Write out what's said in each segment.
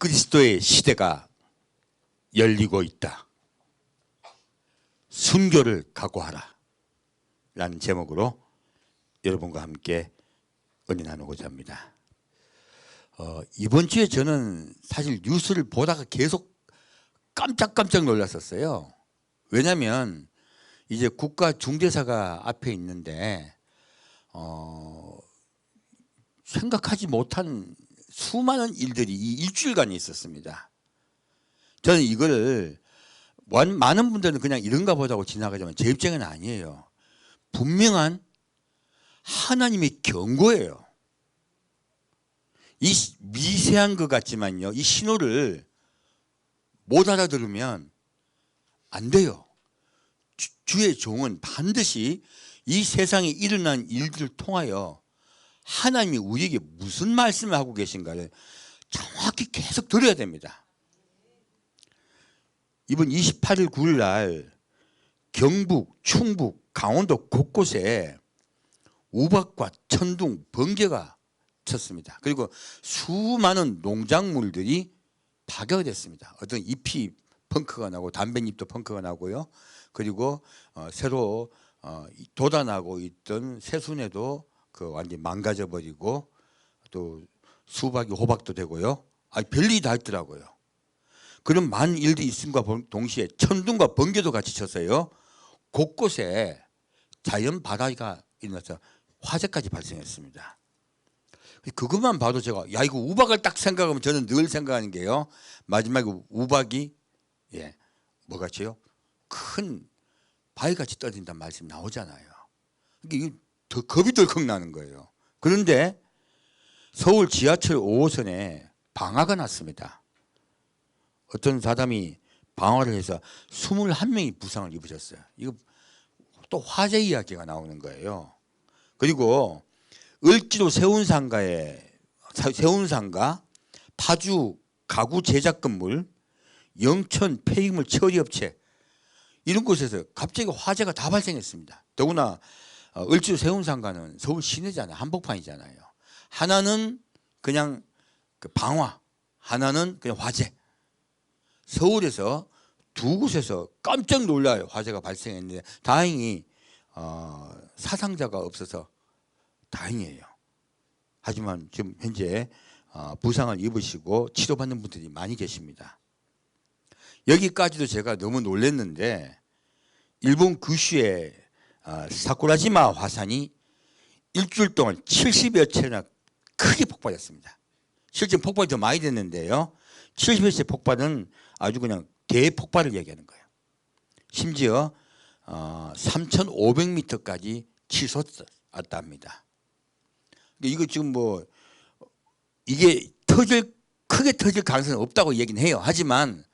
적그리스도의 시대가 열리고 있다. 순교를 각오하라 라는 제목으로 여러분과 함께 은혜 나누고자 합니다. 이번 주에 저는 사실 뉴스를 보다가 계속 깜짝 놀랐었어요. 왜냐하면 이제 국가 중대사가 앞에 있는데 생각하지 못한 수많은 일들이 이 일주일간 있었습니다. 저는 이걸 많은 분들은 그냥 이런가 보다고 지나가지만 제 입장은 아니에요. 분명한 하나님의 경고예요. 이 미세한 것 같지만요, 이 신호를 못 알아들으면 안 돼요. 주의 종은 반드시 이 세상에 일어난 일들을 통하여 하나님이 우리에게 무슨 말씀을 하고 계신가를 정확히 계속 들어야 됩니다. 이번 28일 9일 날 경북, 충북, 강원도 곳곳에 우박과 천둥, 번개가 쳤습니다. 그리고 수많은 농작물들이 파괴가 됐습니다. 어떤 잎이 펑크가 나고 담배잎도 펑크가 나고요. 그리고 새로 돋아나고 있던 새순에도 완전히 망가져 버리고 또 수박이 호박도 되고요. 별일이 다 있더라고요. 그런 많은 일들이 있음과 동시에 천둥과 번개도 같이 쳤어요. 곳곳에 자연 발화가 일어나서 화재까지 발생했습니다. 그것만 봐도 제가 이거 우박을 딱 생각하면 저는 늘 생각하는 게요, 마지막에 우박이 뭐같이요? 큰 바위같이 떨어진다는 말씀이 나오잖아요. 이게 더 겁이 덜컥 나는 거예요. 그런데 서울 지하철 5호선에 방화가 났습니다. 어떤 사람이 방화를 해서 21명이 부상을 입으셨어요. 이거 또 화재 이야기가 나오는 거예요. 그리고 을지로 세운상가 파주 가구 제작 건물, 영천 폐기물 처리업체, 이런 곳에서 갑자기 화재가 다 발생했습니다. 더구나 을지로 세운상가는 서울 시내잖아요. 한복판이잖아요. 하나는 그냥 방화, 하나는 그냥 화재. 서울에서 두 곳에서 깜짝 놀랄 화재가 발생했는데 다행히 사상자가 없어서 다행이에요. 하지만 지금 현재 부상을 입으시고 치료받는 분들이 많이 계십니다. 여기까지도 제가 너무 놀랐는데 일본 규슈의 사쿠라지마 화산이 일주일 동안 70여 채나 크게 폭발했습니다. 실제 폭발이 더 많이 됐는데요, 70여 채 폭발은 아주 그냥 대폭발을 얘기하는 거예요. 심지어 3,500m까지 치솟았다 합니다. 이거 지금 이게 크게 터질 가능성은 없다고 얘기는 해요. 하지만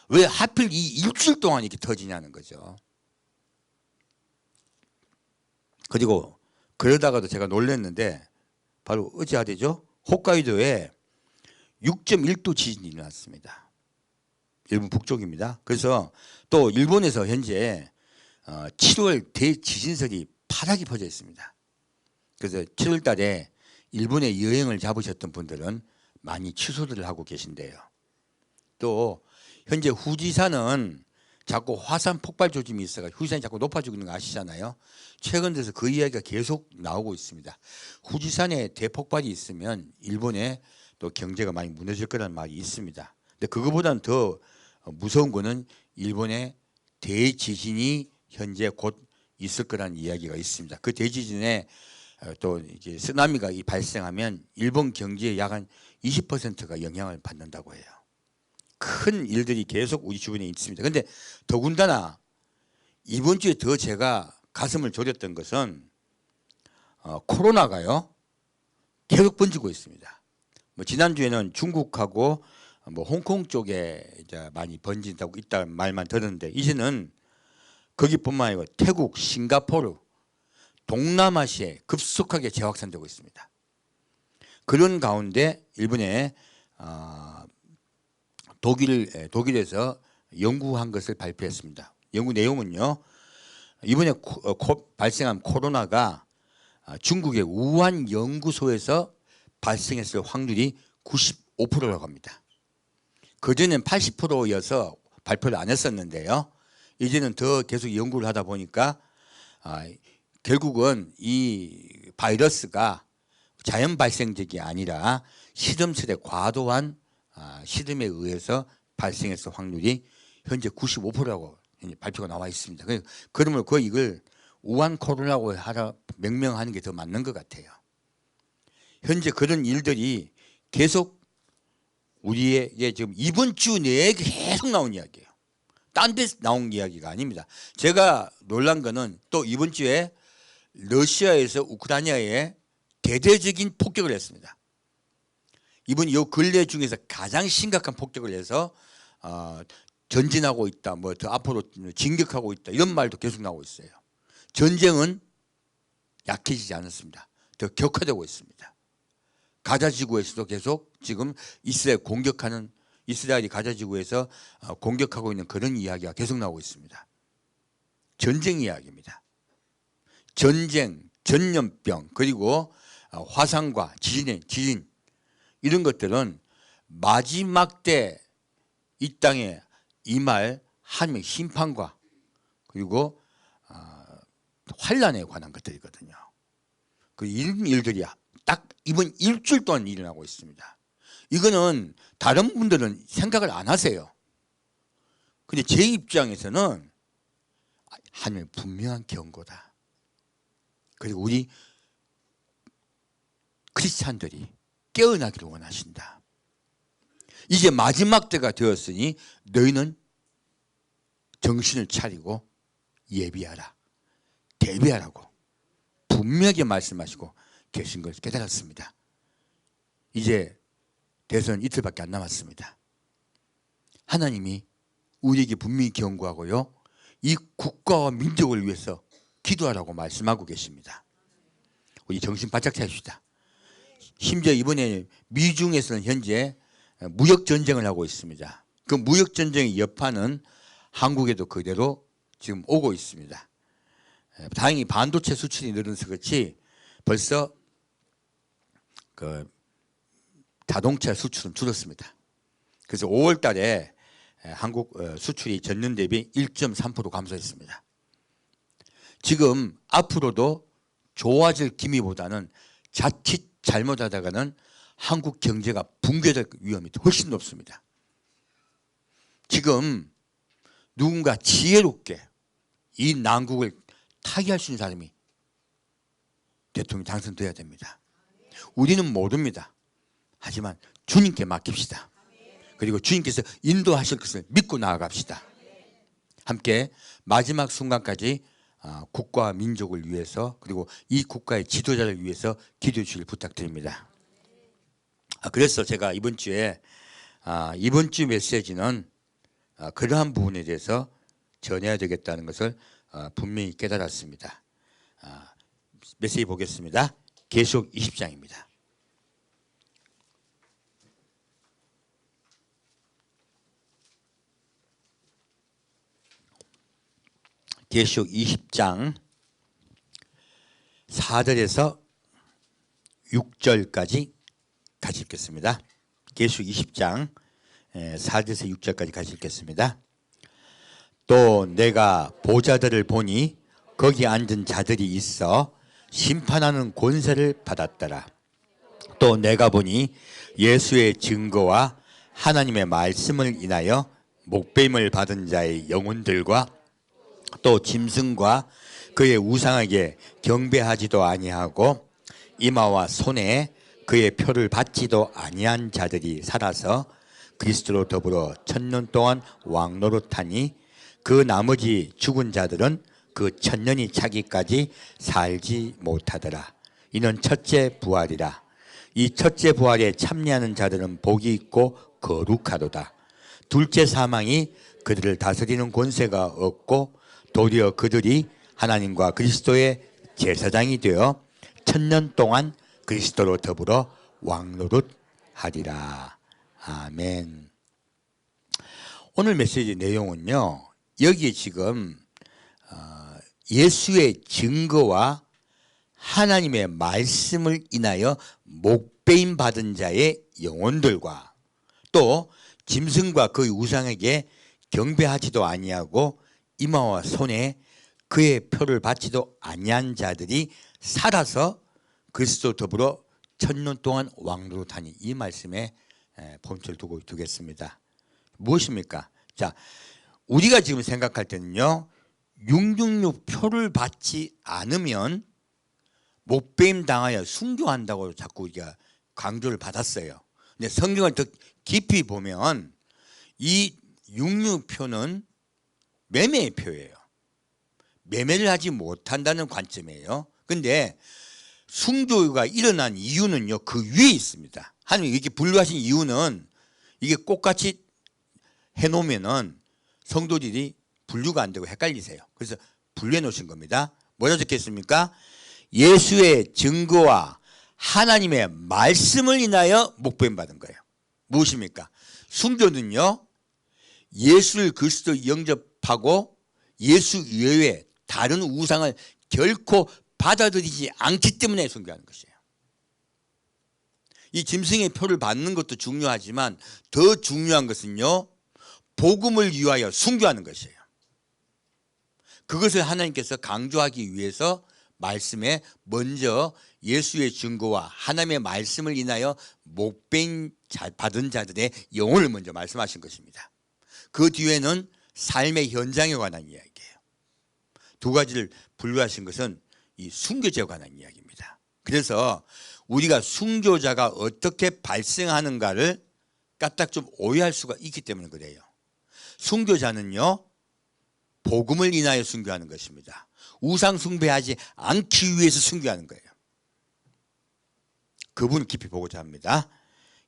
왜 하필 이 일주일 동안 이렇게 터지냐는 거죠. 그리고 그러다가도 제가 놀랐는데 바로 어제 어디죠? 홋카이도에 6.1도 지진이 일어났습니다. 일본 북쪽입니다. 그래서 또 일본에서 현재 7월 대지진설이 파랗게 퍼져 있습니다. 그래서 7월 달에 일본에 여행을 잡으셨던 분들은 많이 취소를 하고 계신데요. 또 현재 후지산은 자꾸 화산 폭발 조짐이 있어서 후지산이 자꾸 높아지고 있는 거 아시잖아요. 최근 들어서 그 이야기가 계속 나오고 있습니다. 후지산에 대폭발이 있으면 일본의 또 경제가 많이 무너질 거라는 말이 있습니다. 근데 그거보다는 더 무서운 거는 일본의 대지진이 현재 곧 있을 거라는 이야기가 있습니다. 그 대지진에 또 이제 쓰나미가 발생하면 일본 경제의 약 한 20%가 영향을 받는다고 해요. 큰 일들이 계속 우리 주변에 있습니다. 그런데 더군다나 이번 주에 더 제가 가슴을 졸였던 것은 코로나가요 계속 번지고 있습니다. 지난주에는 중국하고 홍콩 쪽에 이제 많이 번진다고 있다는 말만 들었는데 이제는 거기뿐만 아니고 태국, 싱가포르, 동남아시아에 급속하게 재확산되고 있습니다. 그런 가운데 일본의 독일에서 연구한 것을 발표했습니다. 연구 내용은요, 이번에 발생한 코로나가 중국의 우한 연구소에서 발생했을 확률이 95%라고 합니다. 그전엔 80%여서 발표를 안 했었는데요. 이제는 더 계속 연구를 하다 보니까 결국은 이 바이러스가 자연 발생적이 아니라 실험실의 과도한 실험에 의해서 발생했을 확률이 현재 95%라고 발표가 나와 있습니다. 그러므로 이걸 우한 코로나라고 명명하는 게 더 맞는 것 같아요. 현재 그런 일들이 계속 우리의 지금 이번 주 내에 계속 나온 이야기예요. 딴 데 나온 이야기가 아닙니다. 제가 놀란 거는 또 이번 주에 러시아에서 우크라이나에 대대적인 폭격을 했습니다. 이번 요 근래 중에서 가장 심각한 폭격을 해서 전진하고 있다, 뭐 더 앞으로 진격하고 있다 이런 말도 계속 나오고 있어요. 전쟁은 약해지지 않았습니다. 더 격화되고 있습니다. 가자 지구에서도 계속 지금 이스라엘이 가자 지구에서 공격하고 있는 그런 이야기가 계속 나오고 있습니다. 전쟁 이야기입니다. 전쟁, 전염병, 그리고 화산과 지진 이런 것들은 마지막 때 이 땅에 임할 하나님의 심판과 그리고 환란에 관한 것들이거든요. 이런 일들이 딱 이번 일주일 동안 일어나고 있습니다. 이거는 다른 분들은 생각을 안 하세요. 근데 제 입장에서는 하나님의 분명한 경고다. 그리고 우리 크리스찬들이 깨어나기를 원하신다. 이제 마지막 때가 되었으니 너희는 정신을 차리고 예비하라, 대비하라고 분명하게 말씀하시고 계신 걸 깨달았습니다. 이제 대선 이틀밖에 안 남았습니다. 하나님이 우리에게 분명히 경고하고요, 이 국가와 민족을 위해서 기도하라고 말씀하고 계십니다. 우리 정신 바짝 차립시다. 심지어 이번에 미중에서는 현재 무역전쟁을 하고 있습니다. 그 무역전쟁의 여파는 한국에도 그대로 지금 오고 있습니다. 다행히 반도체 수출이 늘어서 그렇지 벌써 자동차 수출은 줄었습니다. 그래서 5월 달에 한국 수출이 전년 대비 1.3% 감소했습니다. 지금 앞으로도 좋아질 기미보다는 자칫 잘못하다가는 한국 경제가 붕괴될 위험이 훨씬 높습니다. 지금 누군가 지혜롭게 이 난국을 타개할 수 있는 사람이 대통령이 당선돼야 됩니다. 우리는 모릅니다. 하지만 주님께 맡깁시다. 그리고 주님께서 인도하실 것을 믿고 나아갑시다. 함께 마지막 순간까지 국가와 민족을 위해서 그리고 이 국가의 지도자를 위해서 기도해 주시길 부탁드립니다. 그래서 제가 이번 주 메시지는 그러한 부분에 대해서 전해야 되겠다는 것을 분명히 깨달았습니다. 메시지 보겠습니다. 계시록 20장입니다. 계시록 20장 4절에서 6절까지 같이 읽겠습니다. 계시록 20장 4절에서 6절까지 같이 읽겠습니다. 또 내가 보좌들을 보니 거기 앉은 자들이 있어 심판하는 권세를 받았더라. 또 내가 보니 예수의 증거와 하나님의 말씀을 인하여 목배임을 받은 자의 영혼들과 또 짐승과 그의 우상에게 경배하지도 아니하고 이마와 손에 그의 표를 받지도 아니한 자들이 살아서 그리스도로 더불어 1000년 동안 왕노릇하니 그 나머지 죽은 자들은 그 1000년이 차기까지 살지 못하더라. 이는 첫째 부활이라. 이 첫째 부활에 참여하는 자들은 복이 있고 거룩하도다. 둘째 사망이 그들을 다스리는 권세가 없고 도리어 그들이 하나님과 그리스도의 제사장이 되어 1000년 동안 그리스도로 더불어 왕노릇하리라. 아멘. 오늘 메시지 내용은요, 여기에 지금 예수의 증거와 하나님의 말씀을 인하여 목배임 받은 자의 영혼들과 또 짐승과 그의 우상에게 경배하지도 아니하고 이마와 손에 그의 표를 받지도 아니한 자들이 살아서 그리스도 더불어 천년 동안 왕노릇하니. 이 말씀에 본체를 두겠습니다. 무엇입니까? 자, 우리가 지금 생각할 때는요, 666 표를 받지 않으면 목배임 당하여 순교한다고 자꾸 우리가 강조를 받았어요. 근데 성경을 더 깊이 보면 이 666 표는 매매의 표예요. 매매를 하지 못한다는 관점이에요. 근데 순교가 일어난 이유는요, 그 위에 있습니다. 하나님이 이렇게 분류하신 이유는 이게 똑같이 해놓으면은 성도들이 분류가 안 되고 헷갈리세요. 그래서 분류해 놓으신 겁니다. 뭐라 적혔습니까? 예수의 증거와 하나님의 말씀을 인하여 목배임 받은 거예요. 무엇입니까? 순교는요, 예수를 그리스도 영접하고 예수 이외에 다른 우상을 결코 받아들이지 않기 때문에 순교하는 것이에요. 이 짐승의 표를 받는 것도 중요하지만 더 중요한 것은요, 복음을 위하여 순교하는 것이에요. 그것을 하나님께서 강조하기 위해서 말씀에 먼저 예수의 증거와 하나님의 말씀을 인하여 목배임 받은 자들의 영혼을 먼저 말씀하신 것입니다. 그 뒤에는 삶의 현장에 관한 이야기예요. 두 가지를 분류하신 것은 이 순교자에 관한 이야기입니다. 그래서 우리가 순교자가 어떻게 발생하는가를 까딱 좀 오해할 수가 있기 때문에 그래요. 순교자는요, 복음을 인하여 순교하는 것입니다. 우상 숭배하지 않기 위해서 순교하는 거예요. 그분을 깊이 보고자 합니다.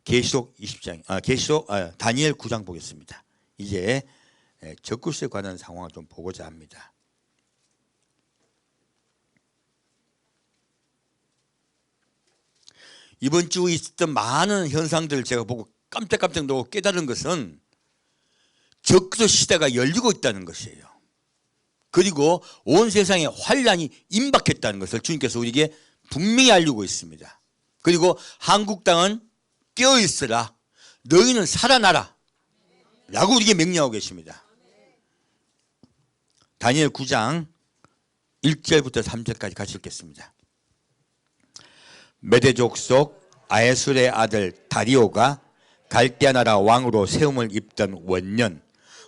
계시록 20장, 다니엘 9장 보겠습니다. 이제 적그리스도에 관한 상황을 좀 보고자 합니다. 이번 주 있었던 많은 현상들을 제가 보고 깜짝깜짝 놀고 깨달은 것은 적그리스도 시대가 열리고 있다는 것이에요. 그리고 온 세상에 환란이 임박했다는 것을 주님께서 우리에게 분명히 알리고 있습니다. 그리고 한국 땅은 깨어있으라, 너희는 살아나라 라고 우리에게 명령하고 계십니다. 다니엘 9장 1절부터 3절까지 같이 읽겠습니다. 메대족 속 아에술의 아들 다리오가 갈대아 나라 왕으로 세움을 입던 원년,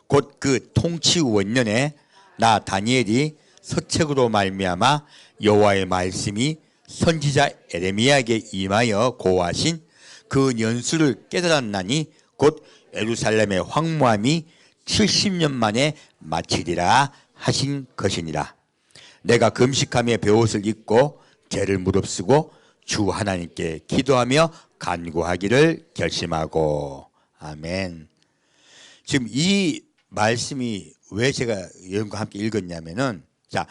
곧 그 통치 원년에 나 다니엘이 서책으로 말미암아 여호와의 말씀이 선지자 에레미야에게 임하여 고하신 그 연수를 깨달았나니 곧 예루살렘의 황무함이 70년 만에 마치리라 하신 것이니라. 내가 금식하며 베옷을 입고 죄를 무릅쓰고 주 하나님께 기도하며 간구하기를 결심하고. 아멘. 지금 이 말씀이 왜 제가 여러분과 함께 읽었냐면은, 자,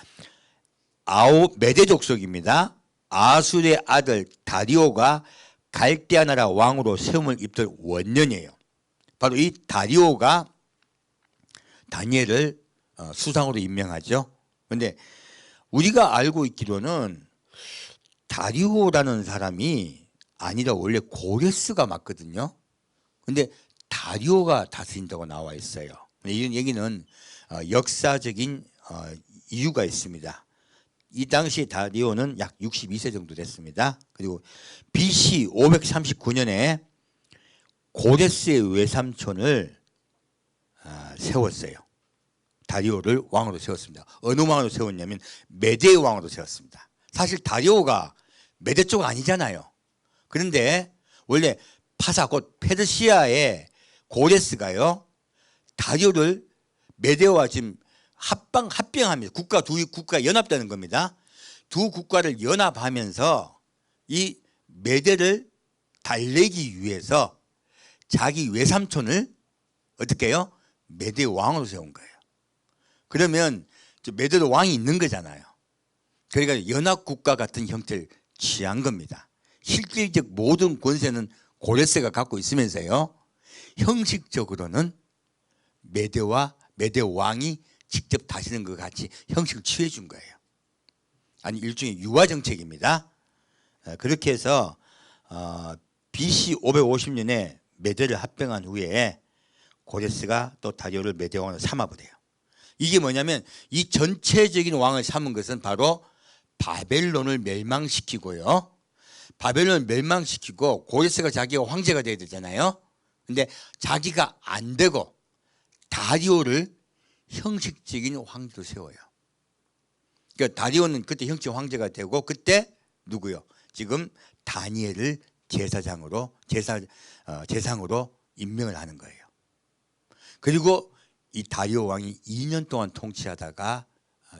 메대 족속입니다. 아술의 아들 다리오가 갈대아 나라 왕으로 세움을 입던 원년이에요. 바로 이 다리오가 다니엘을 수상으로 임명하죠. 그런데 우리가 알고 있기로는 다리오라는 사람이 아니라 원래 고레스가 맞거든요. 근데 다리오가 다스린다고 나와 있어요. 이런 얘기는 역사적인 이유가 있습니다. 이 당시 다리오는 약 62세 정도 됐습니다. 그리고 BC 539년에 고레스의 외삼촌을 세웠어요. 다리오를 왕으로 세웠습니다. 어느 왕으로 세웠냐면 메대 왕으로 세웠습니다. 사실 다리오가 메대 쪽 아니잖아요. 그런데 원래 파사 곧 페르시아의 고레스가요, 다리오를 메대와 지금 합병합니다. 두 국가 연합되는 겁니다. 두 국가를 연합하면서 이 메대를 달래기 위해서 자기 외삼촌을 어떻게 해요? 메대 왕으로 세운 거예요. 그러면 메대도 왕이 있는 거잖아요. 그러니까 연합국가 같은 형태를 취한 겁니다. 실질적 모든 권세는 고레스가 갖고 있으면서요, 형식적으로는 메대 왕이 직접 다스리는 것 같이 형식을 취해 준 거예요. 아니, 일종의 유화 정책입니다. 그렇게 해서 BC 550년에 메대를 합병한 후에 고레스가 또 다리오를 메대왕으로 삼아버려요. 이게 뭐냐면 이 전체적인 왕을 삼은 것은 바로 바벨론을 멸망시키고요. 바벨론을 멸망시키고 고레스가 자기가 황제가 돼야 되잖아요. 근데 자기가 안 되고 다리오를 형식적인 황제로 세워요. 그러니까 다리오는 그때 형식 황제가 되고 그때 누구요? 지금 다니엘을 제사장으로 제상으로 임명을 하는 거예요. 그리고 이 다리오 왕이 2년 동안 통치하다가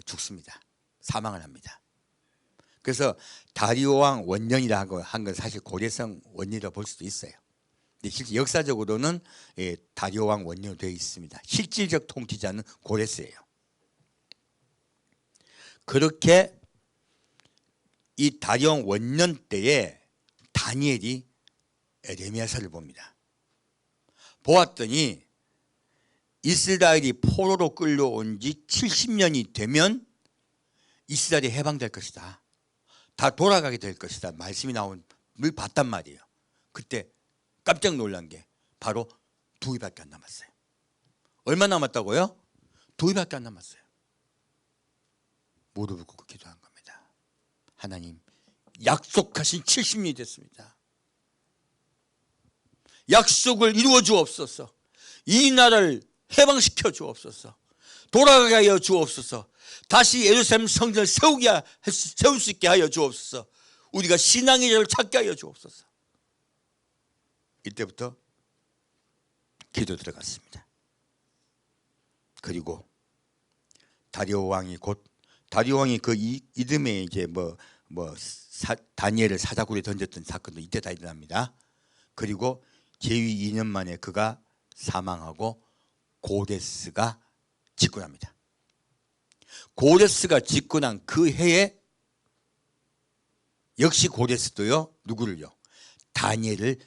죽습니다. 사망을 합니다. 그래서 다리오 왕 원년이라고 한 건 사실 고레성 원년이라고 볼 수도 있어요. 근데 실제 역사적으로는 다리오 왕 원년으로 되어 있습니다. 실질적 통치자는 고레스예요. 그렇게 이 다리오 왕 원년 때에 다니엘이 에레미야서를 봅니다. 보았더니 이스라엘이 포로로 끌려온 지 70년이 되면 이스라엘이 해방될 것이다. 다 돌아가게 될 것이다. 말씀이 나온 걸 봤단 말이에요. 그때 깜짝 놀란 게 바로 2일밖에 안 남았어요. 얼마 남았다고요? 2일밖에 안 남았어요. 무릎을 꿇고 기도한 겁니다. 하나님, 약속하신 70년이 됐습니다. 약속을 이루어 주옵소서. 이 나라를 해방시켜 주옵소서. 돌아가게 하여 주옵소서. 다시 예루살렘 성전을 세울 수 있게 하여 주옵소서. 우리가 신앙의 자를 찾게 하여 주옵소서. 이때부터 기도 들어갔습니다. 그리고 다리오 왕이 그 이듬해 이제 다니엘을 사자굴에 던졌던 사건도 이때 다 일어납니다. 그리고 재위 2년 만에 그가 사망하고 고레스가 집권합니다. 고레스가 집권한 그 해에 역시 고레스도요, 누구를요? 다니엘을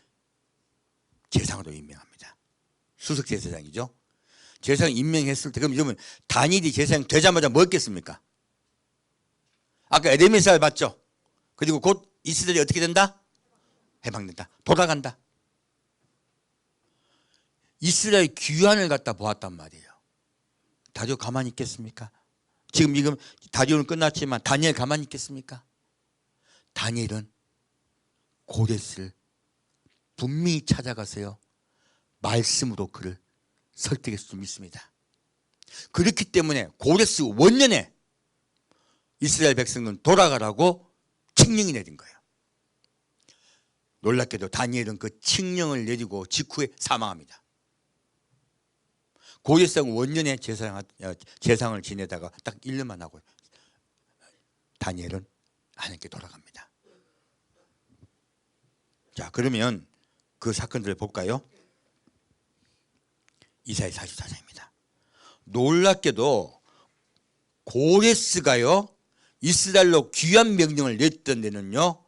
제상으로 임명합니다. 수석 제사장이죠. 제사장 임명했을 때, 그러면 다니엘이 제사장 되자마자 뭐 했겠습니까? 아까 에레미야서를 봤죠? 그리고 곧 이스라엘이 어떻게 된다? 해방된다. 돌아간다. 이스라엘 귀환을 갖다 보았단 말이에요. 다리오 가만히 있겠습니까? 지금 다리오는 끝났지만 다니엘 가만히 있겠습니까? 다니엘은 고레스를 분명히 찾아가세요. 말씀으로 그를 설득했을 줄 믿습니다. 그렇기 때문에 고레스 원년에 이스라엘 백성은 돌아가라고 칙령이 내린 거예요. 놀랍게도 다니엘은 그 칙령을 내리고 직후에 사망합니다. 고레스 원년에 제상을 지내다가 딱 1년만 하고 다니엘은 하나님께 돌아갑니다. 자, 그러면 그 사건들을 볼까요? 이사야 44장입니다. 놀랍게도 고레스가요, 이스라엘로 귀환 명령을 냈던 데는요,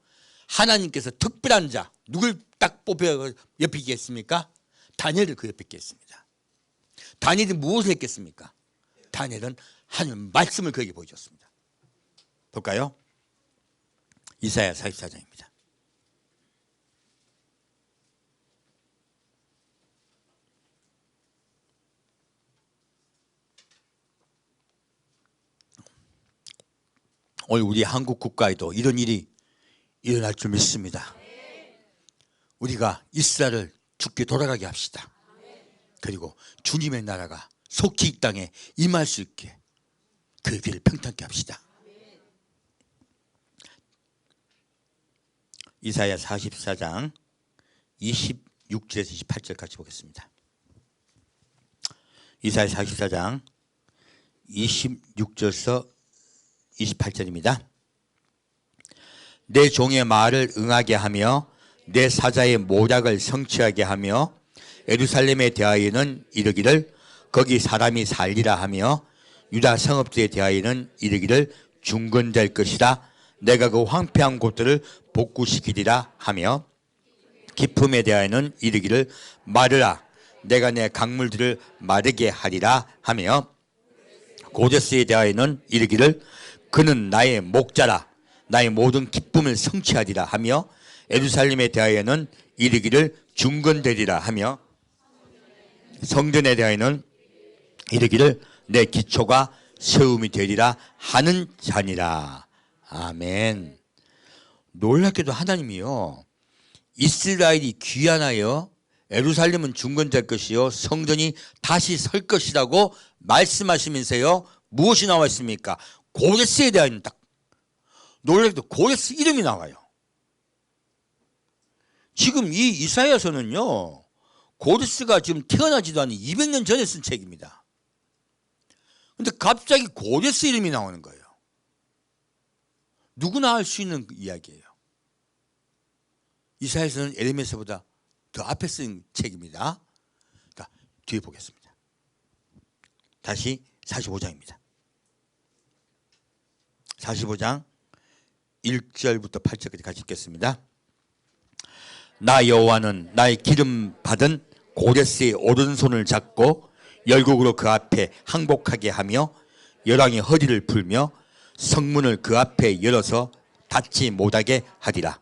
하나님께서 특별한 자, 누굴 딱 뽑혀 옆에 있겠습니까? 다니엘을 그 옆에 있겠습니다. 다니엘이 무엇을 했겠습니까? 다니엘은 하나님의 말씀을 그에게 보여줬습니다. 볼까요? 이사야 44장입니다. 오늘 우리 한국 국가에도 이런 일이 일어날 줄 믿습니다. 우리가 이스라엘을 죽게 돌아가게 합시다. 그리고 주님의 나라가 속히 이 땅에 임할 수 있게 그 길을 평탄케 합시다. 이사야 44장 26절에서 28절 같이 보겠습니다. 이사야 44장 26절에서 28절입니다. 내 종의 말을 응하게 하며 내 사자의 모략을 성취하게 하며 예루살렘에 대하여는 이르기를 거기 사람이 살리라 하며 유다 성읍들에 대하여는 이르기를 중건될 것이라. 내가 그 황폐한 곳들을 복구시키리라 하며 기품에 대하여는 이르기를 마르라. 내가 내 강물들을 마르게 하리라 하며 고레스에 대하여는 이르기를 그는 나의 목자라. 나의 모든 기쁨을 성취하리라 하며 예루살렘에 대하여는 이르기를 중건되리라 하며 성전에 대하여는 이르기를 내 기초가 세움이 되리라 하는 자니라. 아멘. 놀랍게도 하나님이요, 이스라엘이 귀환하여 예루살렘은 중건될 것이요 성전이 다시 설 것이라고 말씀하시면서요 무엇이 나와 있습니까? 고레스에 대한 딱 놀랍게도 고레스 이름이 나와요. 지금 이 이사야서는요 고레스가 지금 태어나지도 않은 200년 전에 쓴 책입니다. 근데 갑자기 고레스 이름이 나오는 거예요. 누구나 알 수 있는 이야기예요. 이사야서는 에레미야서보다 더 앞에 쓴 책입니다. 자, 뒤에 보겠습니다. 다시 45장입니다. 45장 1절부터 8절까지 같이 읽겠습니다. 나 여호와는 나의 기름 받은 고레스의 오른손을 잡고 열국으로 그 앞에 항복하게 하며 열왕의 허리를 풀며 성문을 그 앞에 열어서 닫지 못하게 하리라.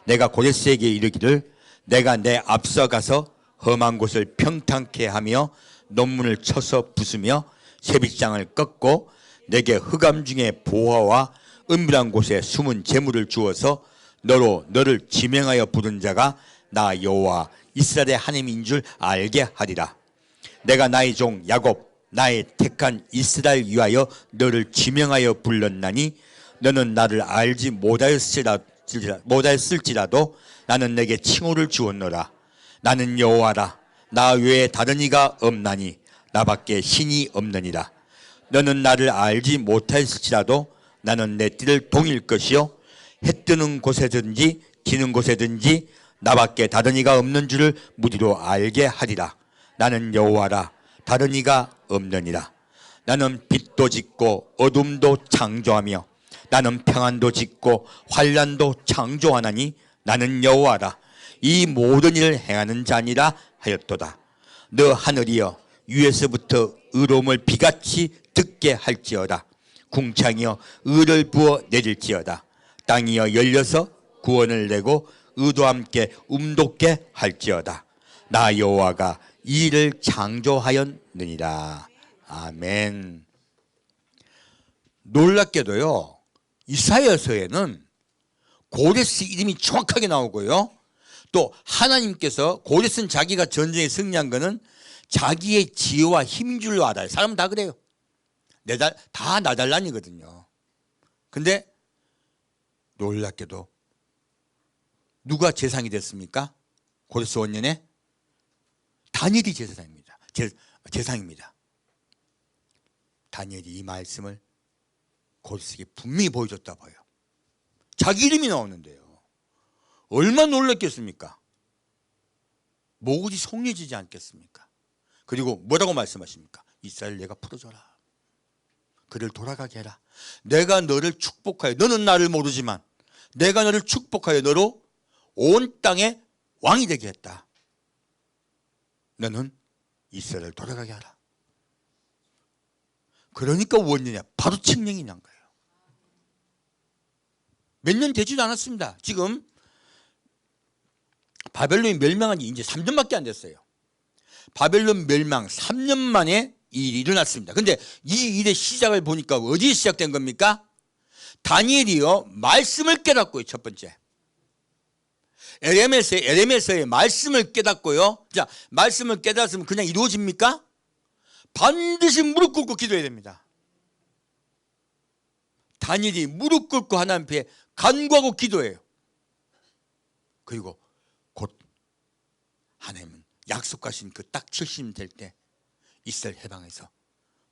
내가 고레스에게 이르기를 내가 내 앞서가서 험한 곳을 평탄케 하며 논문을 쳐서 부수며 세빗장을 꺾고 내게 흑암 중에 보화와 은밀한 곳에 숨은 재물을 주어서 너를 지명하여 부른 자가 나 여호와 이스라엘의 하나님인 줄 알게 하리라. 내가 나의 종 야곱 나의 택한 이스라엘 위하여 너를 지명하여 불렀나니 너는 나를 알지 못하였을지라도 나는 내게 칭호를 주었노라. 나는 여호와라. 나 외에 다른 이가 없나니 나밖에 신이 없느니라. 너는 나를 알지 못하였을지라도 나는 내 띠를 동일 것이요 해 뜨는 곳에든지 지는 곳에든지 나밖에 다른 이가 없는 줄을 무디로 알게 하리라. 나는 여호와라. 다른 이가 없느니라. 나는 빛도 짓고 어둠도 창조하며 나는 평안도 짓고 환난도 창조하나니 나는 여호와라. 이 모든 일을 행하는 자니라 하였도다. 너 하늘이여 위에서부터 의로움을 비같이 듣게 할지어다. 궁창이여 의를 부어 내릴지어다. 땅이여 열려서 구원을 내고 의도 함께 움돋게 할지어다. 나 여호와가 이 일을 창조하였느니라. 아멘. 놀랍게도요 이사야서에는 고레스 이름이 정확하게 나오고요 또 하나님께서 고레스는 자기가 전쟁에 승리한 거는 자기의 지혜와 힘인 줄로 알아요. 사람은 다 그래요. 다 나달란이거든요. 근데 놀랍게도 누가 제상이 됐습니까? 고레스 원년에 다니엘이 제사장입니다. 제상입니다. 다니엘이 이 말씀을 고레스에게 분명히 보여줬다 봐요. 자기 이름이 나오는데요. 얼마나 놀랐겠습니까? 목이 속리지지 않겠습니까? 그리고 뭐라고 말씀하십니까? 이스라엘 내가 풀어줘라. 그를 돌아가게 해라. 내가 너를 축복하여 너는 나를 모르지만 내가 너를 축복하여 너로 온 땅에 왕이 되게 했다. 너는 이스라엘을 돌아가게 하라. 그러니까 원년에 바로 칙령이 난 거예요. 몇 년 되지도 않았습니다. 지금 바벨론이 멸망한 지 이제 3년밖에 안 됐어요. 바벨론 멸망 3년 만에 이 일이 일어났습니다. 근데 이 일의 시작을 보니까 어디에 시작된 겁니까? 다니엘이요 말씀을 깨닫고요. 첫 번째 에레미야서의 말씀을 깨닫고요. 자, 말씀을 깨닫으면 그냥 이루어집니까? 반드시 무릎 꿇고 기도해야 됩니다. 다니엘이 무릎 꿇고 하나님 앞에 간구하고 기도해요. 그리고 곧 하나님은 약속하신 그 딱 70년 될 때 이스라엘 해방해서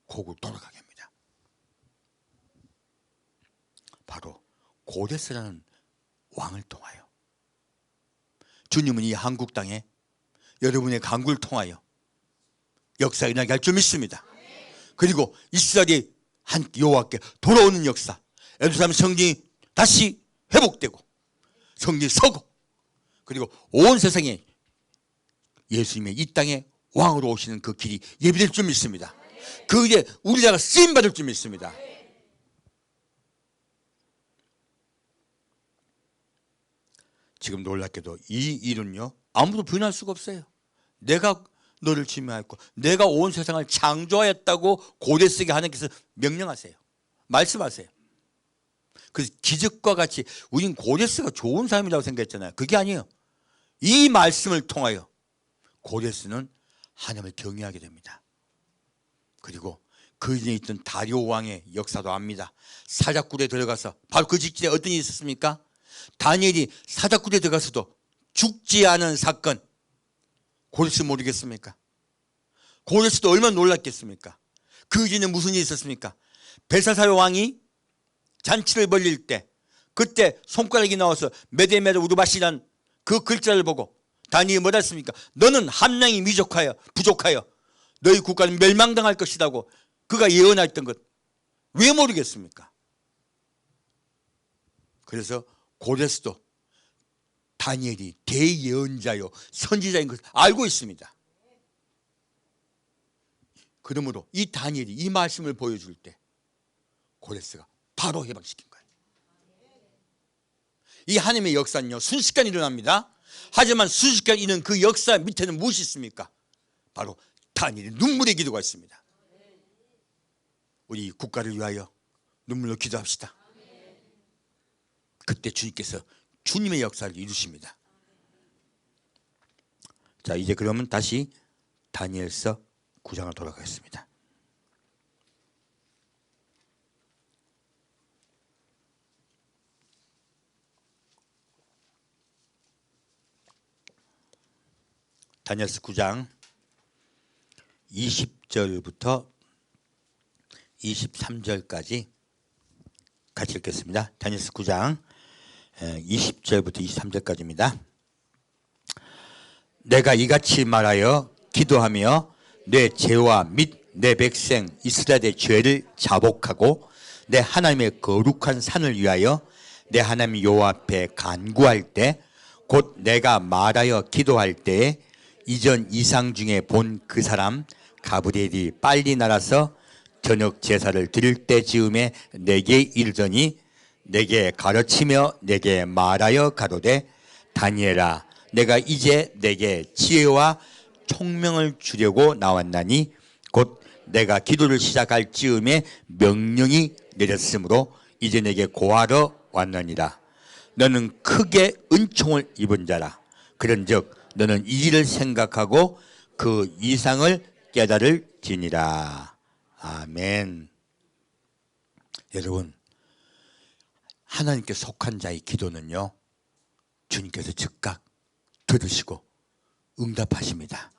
고국 돌아가게 합니다. 바로 고레스라는 왕을 통하여 주님은 이 한국 땅에 여러분의 간구를 통하여 역사 일어나게 할 줄 믿습니다. 그리고 이스라엘이 한 여호와께 돌아오는 역사, 예루살렘 성전이 다시 회복되고 성전이 서고 그리고 온 세상에 예수님의 이 땅에 왕으로 오시는 그 길이 예비될 줄 믿습니다. 그 일에 우리나라가 쓰임받을 줄 믿습니다. 지금 놀랍게도 이 일은요 아무도 부인할 수가 없어요. 내가 너를 지명하였고 내가 온 세상을 창조하였다고 고레스에게 하나님께서 명령하세요. 말씀하세요. 그래서 기적과 같이 우린 고레스가 좋은 사람이라고 생각했잖아요. 그게 아니에요. 이 말씀을 통하여 고레스는 하나님을 경외하게 됩니다. 그리고 그 전에 있던 다리오 왕의 역사도 압니다. 사자굴에 들어가서 바로 그 직전에 어떤 일이 있었습니까? 다니엘이 사자굴에 들어가서도 죽지 않은 사건, 고레스 모르겠습니까? 고레스도 얼마나 놀랐겠습니까? 그 전에 무슨 일이 있었습니까? 벨사살 왕이 잔치를 벌릴 때 그때 손가락이 나와서 메데메데 우르바시란 그 글자를 보고 다니엘이 뭐라 했습니까? 너는 한 명이 부족하여 너희 국가는 멸망당할 것이라고 그가 예언했던 것 왜 모르겠습니까? 그래서 고레스도 다니엘이 대예언자요 선지자인 것을 알고 있습니다. 그러므로 이 다니엘이 이 말씀을 보여줄 때 고레스가 바로 해방시킨 거예요. 이 하나님의 역사는요 순식간에 일어납니다. 하지만 순식간에 있는 그 역사 밑에는 무엇이 있습니까? 바로 다니엘의 눈물의 기도가 있습니다. 우리 국가를 위하여 눈물로 기도합시다. 그때 주님께서 주님의 역사를 이루십니다. 자, 이제 그러면 다시 다니엘서 9장을 돌아가겠습니다. 다니엘서 9장 20절부터 23절까지 같이 읽겠습니다. 다니엘서 9장 20절부터 23절까지입니다. 내가 이같이 말하여 기도하며 내 죄와 및 내 백성 이스라엘의 죄를 자복하고 내 하나님의 거룩한 산을 위하여 내 하나님 여호와 앞에 간구할 때 곧 내가 말하여 기도할 때에 이전 이상 중에 본 그 사람 가브리엘이 빨리 날아서 저녁 제사를 드릴 때 즈음에 내게 이르더니 내게 가르치며 내게 말하여 가로되 다니엘아 내가 이제 내게 지혜와 총명을 주려고 나왔나니 곧 내가 기도를 시작할 즈음에 명령이 내렸으므로 이제 내게 고하러 왔느니라. 너는 크게 은총을 입은 자라. 그런즉 너는 이 일을 생각하고 그 이상을 깨달을지니라. 아멘. 여러분, 하나님께 속한 자의 기도는요 주님께서 즉각 들으시고 응답하십니다.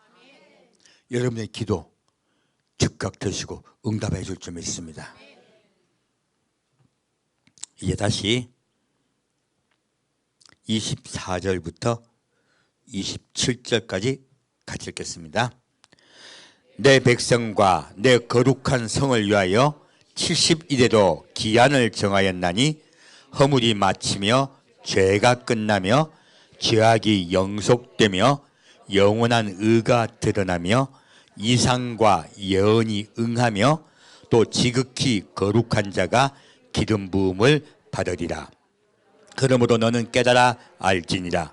여러분의 기도 즉각 들으시고 응답해 줄 줄 믿습니다. 이제 다시 24절부터 27절까지 같이 읽겠습니다. 내 백성과 내 거룩한 성을 위하여 70일에도 기한을 정하였나니 허물이 마치며 죄가 끝나며 죄악이 영속되며 영원한 의가 드러나며 이상과 예언이 응하며 또 지극히 거룩한 자가 기름 부음을 받으리라. 그러므로 너는 깨달아 알지니라.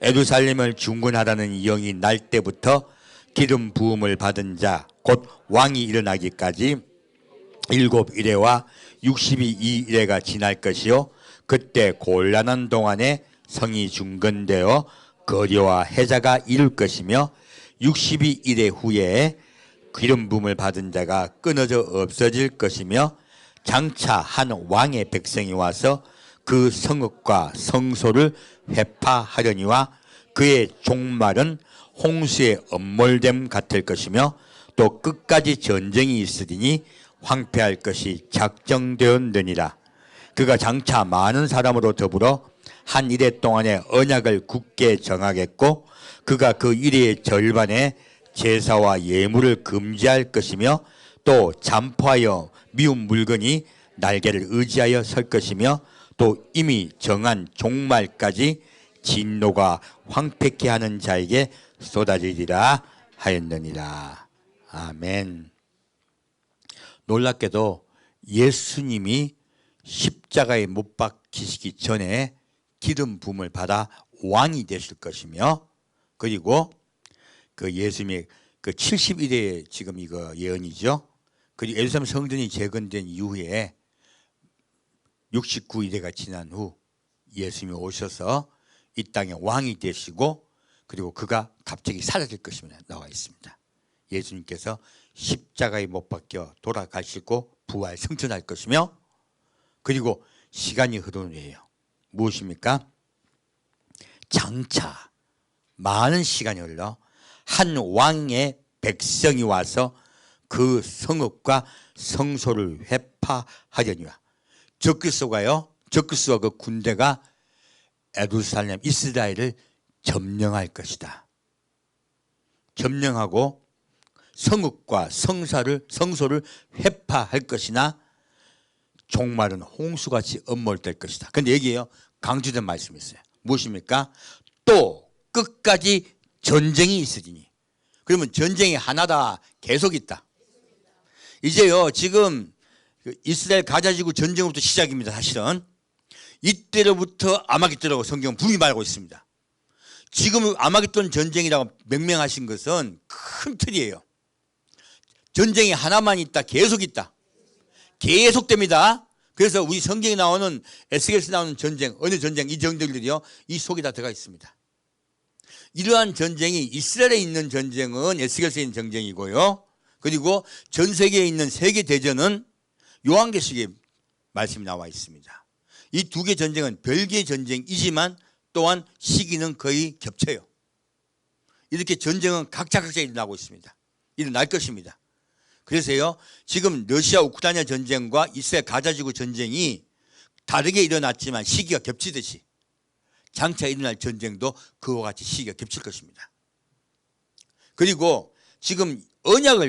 예루살렘을 중건하라는 영이 날 때부터 기름 부음을 받은 자 곧 왕이 일어나기까지 7일에와 62일에가 지날 것이요 그때 곤란한 동안에 성이 중건되어 거리와 해자가 이룰 것이며 62일의 후에 기름 부음을 받은 자가 끊어져 없어질 것이며 장차 한 왕의 백성이 와서 그 성읍과 성소를 회파하려니와 그의 종말은 홍수의 엄몰됨 같을 것이며 또 끝까지 전쟁이 있으리니 황폐할 것이 작정되었느니라. 그가 장차 많은 사람으로 더불어 한 이래 동안의 언약을 굳게 정하겠고 그가 그 이래의 절반에 제사와 예물을 금지할 것이며 또 잠포하여 미운 물건이 날개를 의지하여 설 것이며 또 이미 정한 종말까지 진노가 황폐케 하는 자에게 쏟아지리라 하였느니라. 아멘. 놀랍게도 예수님이 십자가에 못 박히시기 전에 기름 부음을 받아 왕이 되실 것이며 그리고 그 예수님의 그 71회 지금 이거 예언이죠. 그리고 예루살렘 성전이 재건된 이후에 69일회가 지난 후 예수님이 오셔서 이 땅의 왕이 되시고 그리고 그가 갑자기 사라질 것입니다. 나와 있습니다. 예수님께서 십자가에 못 박혀 돌아가시고 부활 승천할 것이며 그리고 시간이 흐르는 후에요. 무엇입니까? 장차 많은 시간이 흘러 한 왕의 백성이 와서 그 성읍과 성소를 회파하려니와 적그리스도가요. 적그리스도와 그 군대가 예루살렘 이스라엘을 점령할 것이다. 점령하고 성읍과 성소를 회파할 것이나 종말은 홍수같이 엄몰될 것이다. 그런데 여기에요. 강조된 말씀이 있어요. 무엇입니까? 또 끝까지 전쟁이 있으리니. 그러면 전쟁이 하나다. 계속 있다. 이제요. 지금 이스라엘 가자지구 전쟁부터 시작입니다. 사실은. 이때로부터 아마겟돈이라고 성경은 분명히 말하고 있습니다. 지금 아마겟돈 전쟁이라고 명명하신 것은 큰 틀이에요. 전쟁이 하나만 있다. 계속 있다. 계속됩니다. 그래서 우리 성경에 나오는 에스겔에서 나오는 전쟁, 어느 전쟁, 이 전쟁들이요. 이 속에 다 들어가 있습니다. 이러한 전쟁이 이스라엘에 있는 전쟁은 에스겔에서 있는 전쟁이고요. 그리고 전 세계에 있는 세계대전은 요한계시록에 말씀이 나와 있습니다. 이 두 개 전쟁은 별개의 전쟁이지만 또한 시기는 거의 겹쳐요. 이렇게 전쟁은 각자 일어나고 있습니다. 일어날 것입니다. 그래서요, 지금 러시아 우크라이나 전쟁과 이스라엘 가자지구 전쟁이 다르게 일어났지만 시기가 겹치듯이 장차 일어날 전쟁도 그와 같이 시기가 겹칠 것입니다. 그리고 지금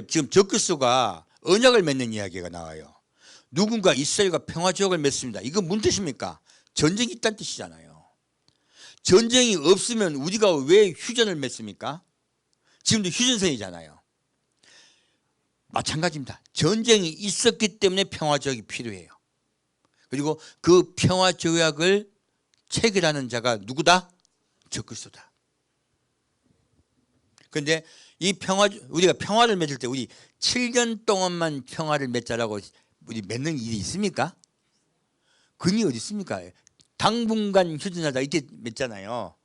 지금 적그리스도가 언약을 맺는 이야기가 나와요. 누군가 이스라엘과 평화조약을 맺습니다. 이거 무슨 뜻입니까? 전쟁이 있다는 뜻이잖아요. 전쟁이 없으면 우리가 왜 휴전을 맺습니까? 지금도 휴전선이잖아요. 마찬가지입니다. 전쟁이 있었기 때문에 평화조약이 필요해요. 그리고 그 평화조약을 체결하는 자가 누구다? 적그리스도다. 그런데 이 우리가 평화를 맺을 때 우리 7년 동안만 평화를 맺자라고 우리 맺는 일이 있습니까? 근이 어디 있습니까? 당분간 휴전하다 이때 맺잖아요.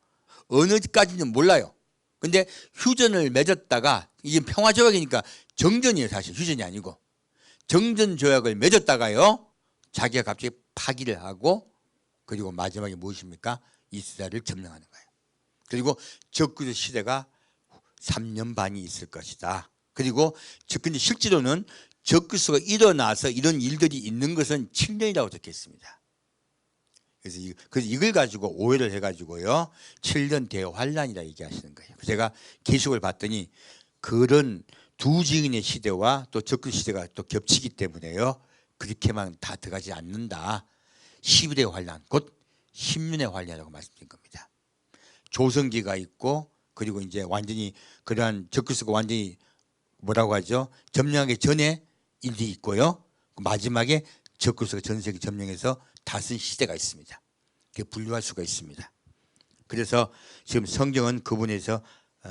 어느까지는 몰라요. 근데 휴전을 맺었다가 이게 평화조약이니까 정전이에요. 사실 휴전이 아니고 정전조약을 맺었다가요 자기가 갑자기 파기를 하고 그리고 마지막에 무엇입니까? 이스라엘을 점령하는 거예요. 그리고 적그리스도 시대가 3년 반이 있을 것이다. 그리고 근데 실제로는 적그리스도가 일어나서 이런 일들이 있는 것은 7년이라고 적혀 있습니다. 그래서 이걸 가지고 오해를 해가지고요 7년 대환란이라 얘기하시는 거예요. 제가 계시록을 봤더니 그런 두 증인의 시대와 또 적그리스도 시대가 또 겹치기 때문에요 그렇게만 다 들어가지 않는다. 11의 환란 곧 10년의 환란이라고 말씀드린 겁니다. 조성기가 있고 그리고 이제 완전히 그러한 적그리스도가 완전히 뭐라고 하죠? 점령하기 전에 일이 있고요. 마지막에 적그리스도가 전 세계 점령해서 다스린 시대가 있습니다. 그게 분류할 수가 있습니다. 그래서 지금 성경은 그 부분에서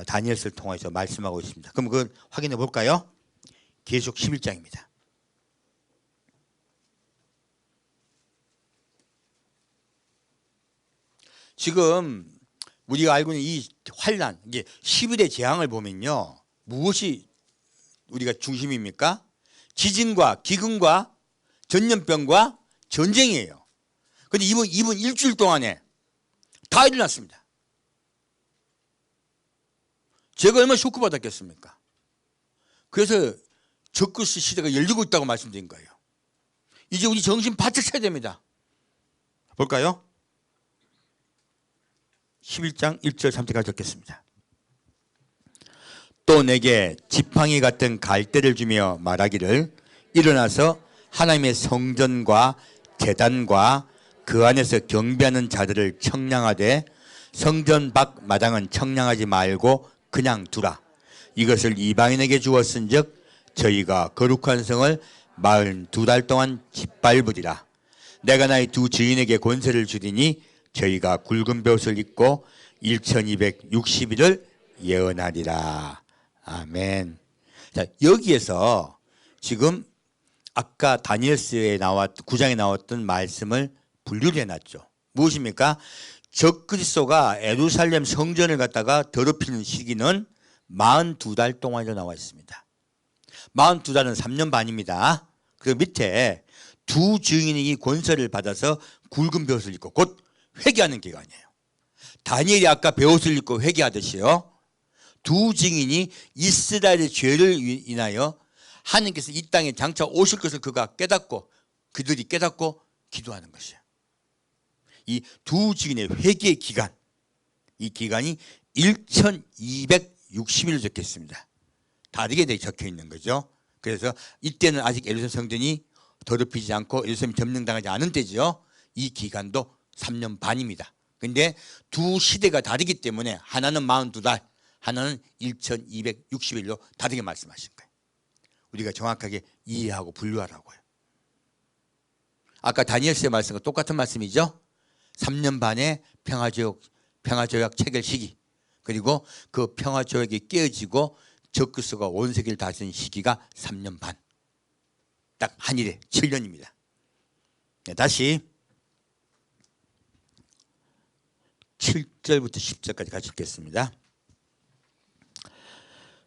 다니엘서를 통해서 말씀하고 있습니다. 그럼 그걸 확인해 볼까요? 계시록 11장입니다. 지금 우리가 알고 있는 이 환란, 이게 11의 재앙을 보면요. 무엇이 우리가 중심입니까? 지진과 기근과 전염병과 전쟁이에요. 그런데 이번 일주일 동안에 다 일어났습니다. 제가 얼마나 쇼크받았겠습니까? 그래서 적그리스도 시대가 열리고 있다고 말씀드린 거예요. 이제 우리 정신 바짝 차야 됩니다. 볼까요? 11장 1절 3절까지 적겠습니다. 또 내게 지팡이 같은 갈대를 주며 말하기를 일어나서 하나님의 성전과 제단과 그 안에서 경배하는 자들을 청량하되 성전 밖 마당은 청량하지 말고 그냥 두라. 이것을 이방인에게 주었은즉 저희가 거룩한 성을 42달 동안 짓밟으리라. 내가 나의 두 주인에게 권세를 주리니 저희가 굵은 벼옷을 입고 1260일을 예언하리라. 아멘. 자, 여기에서 지금 아까 다니엘서에 9장에 나왔던 말씀을 분류를 해놨죠. 무엇입니까? 적그리스도가 예루살렘 성전을 갖다가 더럽히는 시기는 42달 동안이라고 나와 있습니다. 42달은 3년 반입니다. 그 밑에 두 증인이 권세를 받아서 굵은 벼옷을 입고 곧 회개하는 기간이에요. 다니엘이 아까 벼옷을 입고 회개하듯이요. 두 증인이 이스라엘의 죄를 인하여 하나님께서 이 땅에 장차 오실 것을 그들이 깨닫고 기도하는 것이에요. 이 두 증인의 회개의 기간, 이 기간이 1260일 적혀 있습니다. 다르게 적혀 있는 거죠. 그래서 이때는 아직 예루살렘 성전이 더럽히지 않고 예루살렘이 점령당하지 않은 때죠. 이 기간도 3년 반입니다. 그런데 두 시대가 다르기 때문에 하나는 42달, 하나는 1260일로 다르게 말씀하신 거예요. 우리가 정확하게 이해하고 분류하라고요. 아까 다니엘서의 말씀과 똑같은 말씀이죠. 3년 반의 평화조약 체결 시기, 그리고 그 평화조약이 깨어지고 적그리스도가 온 세계를 다스린 시기가 3년 반, 딱 한일에 7년입니다. 네, 다시 7절부터 10절까지 같이 읽겠습니다.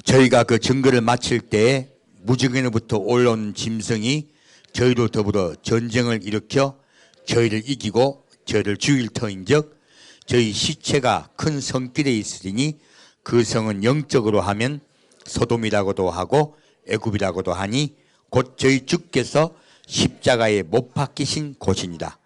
저희가 그 증거를 마칠 때에 무증인으로부터 올라온 짐승이 저희로 더불어 전쟁을 일으켜 저희를 이기고 저희를 죽일 터인즉 저희 시체가 큰 성길에 있으리니 그 성은 영적으로 하면 소돔이라고도 하고 애굽이라고도 하니 곧 저희 주께서 십자가에 못 박히신 곳이니라.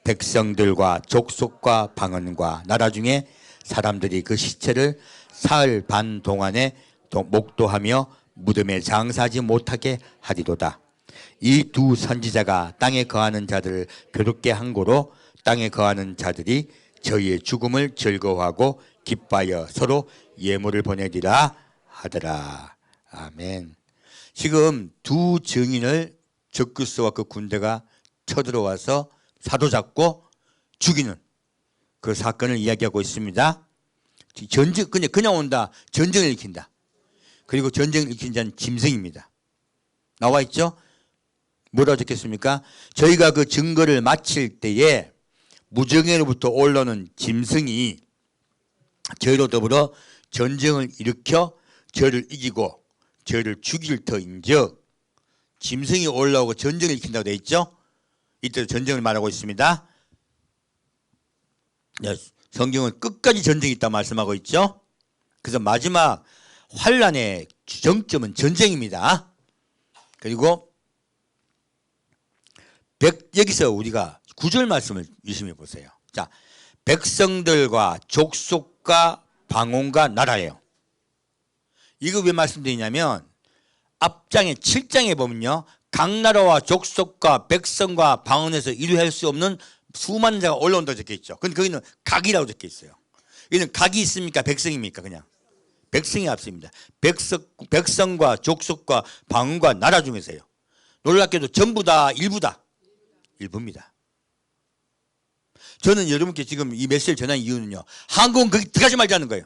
백성들과 족속과 방언과 나라 중에 사람들이 그 시체를 사흘 반 동안에 목도하며 무덤에 장사하지 못하게 하리로다. 이 두 선지자가 땅에 거하는 자들을 괴롭게 한 고로 땅에 거하는 자들이 저희의 죽음을 즐거워하고 기뻐하여 서로 예물을 보내리라 하더라. 아멘. 지금 두 증인을 적그리스도와 그 군대가 쳐들어와서 사로잡고 죽이는 그 사건을 이야기하고 있습니다. 전쟁, 그냥 온다. 전쟁을 일으킨다. 그리고 전쟁을 일으킨 자는 짐승입니다. 나와 있죠? 뭐라고 적혔습니까? 저희가 그 증거를 마칠 때에 무정에로부터 올라오는 짐승이 저희로 더불어 전쟁을 일으켜 저희를 이기고 저희를 죽일 터인즉, 짐승이 올라오고 전쟁을 일으킨다고 되어 있죠? 이때 전쟁을 말하고 있습니다. 성경은 끝까지 전쟁이 있다 말씀하고 있죠. 그래서 마지막 환란의 정점은 전쟁입니다. 그리고 여기서 우리가 9절 말씀을 유심히 보세요. 자, 백성들과 족속과 방언과 나라예요. 이거 왜 말씀드리냐면 앞장에 7장에 보면요, 각 나라와 족속과 백성과 방언에서 이루할 수 없는 수많은 자가 올라온다고 적혀 있죠. 근데 거기는 각이라고 적혀 있어요. 여기는 각이 있습니까? 백성입니까? 그냥 백성이 앞섭니다. 백성과 족속과 방언과 나라 중에서요. 놀랍게도 전부 다 일부입니다. 저는 여러분께 지금 이 메시지를 전한 이유는요, 한국은 거기 들어가지 말자는 거예요.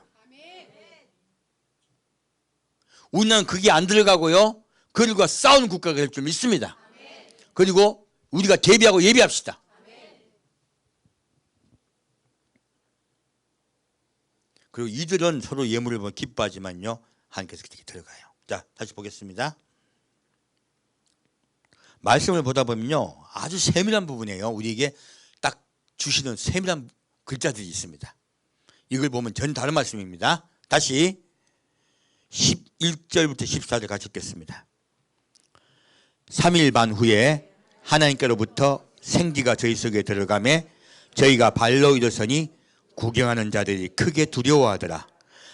우리나라는 거기 안 들어가고요, 그들과 싸우는 국가가 될 줄 믿습니다. 그리고 우리가 대비하고 예비합시다. 그리고 이들은 서로 예물을 보면 기뻐하지만요, 하나님께서 그렇게 들어가요. 자, 다시 보겠습니다. 말씀을 보다 보면요, 아주 세밀한 부분이에요. 우리에게 딱 주시는 세밀한 글자들이 있습니다. 이걸 보면 전 다른 말씀입니다. 다시 11절부터 14절 같이 읽겠습니다. 3일 반 후에 하나님께로부터 생기가 저희 속에 들어가매 저희가 발로 일어서니 구경하는 자들이 크게 두려워하더라.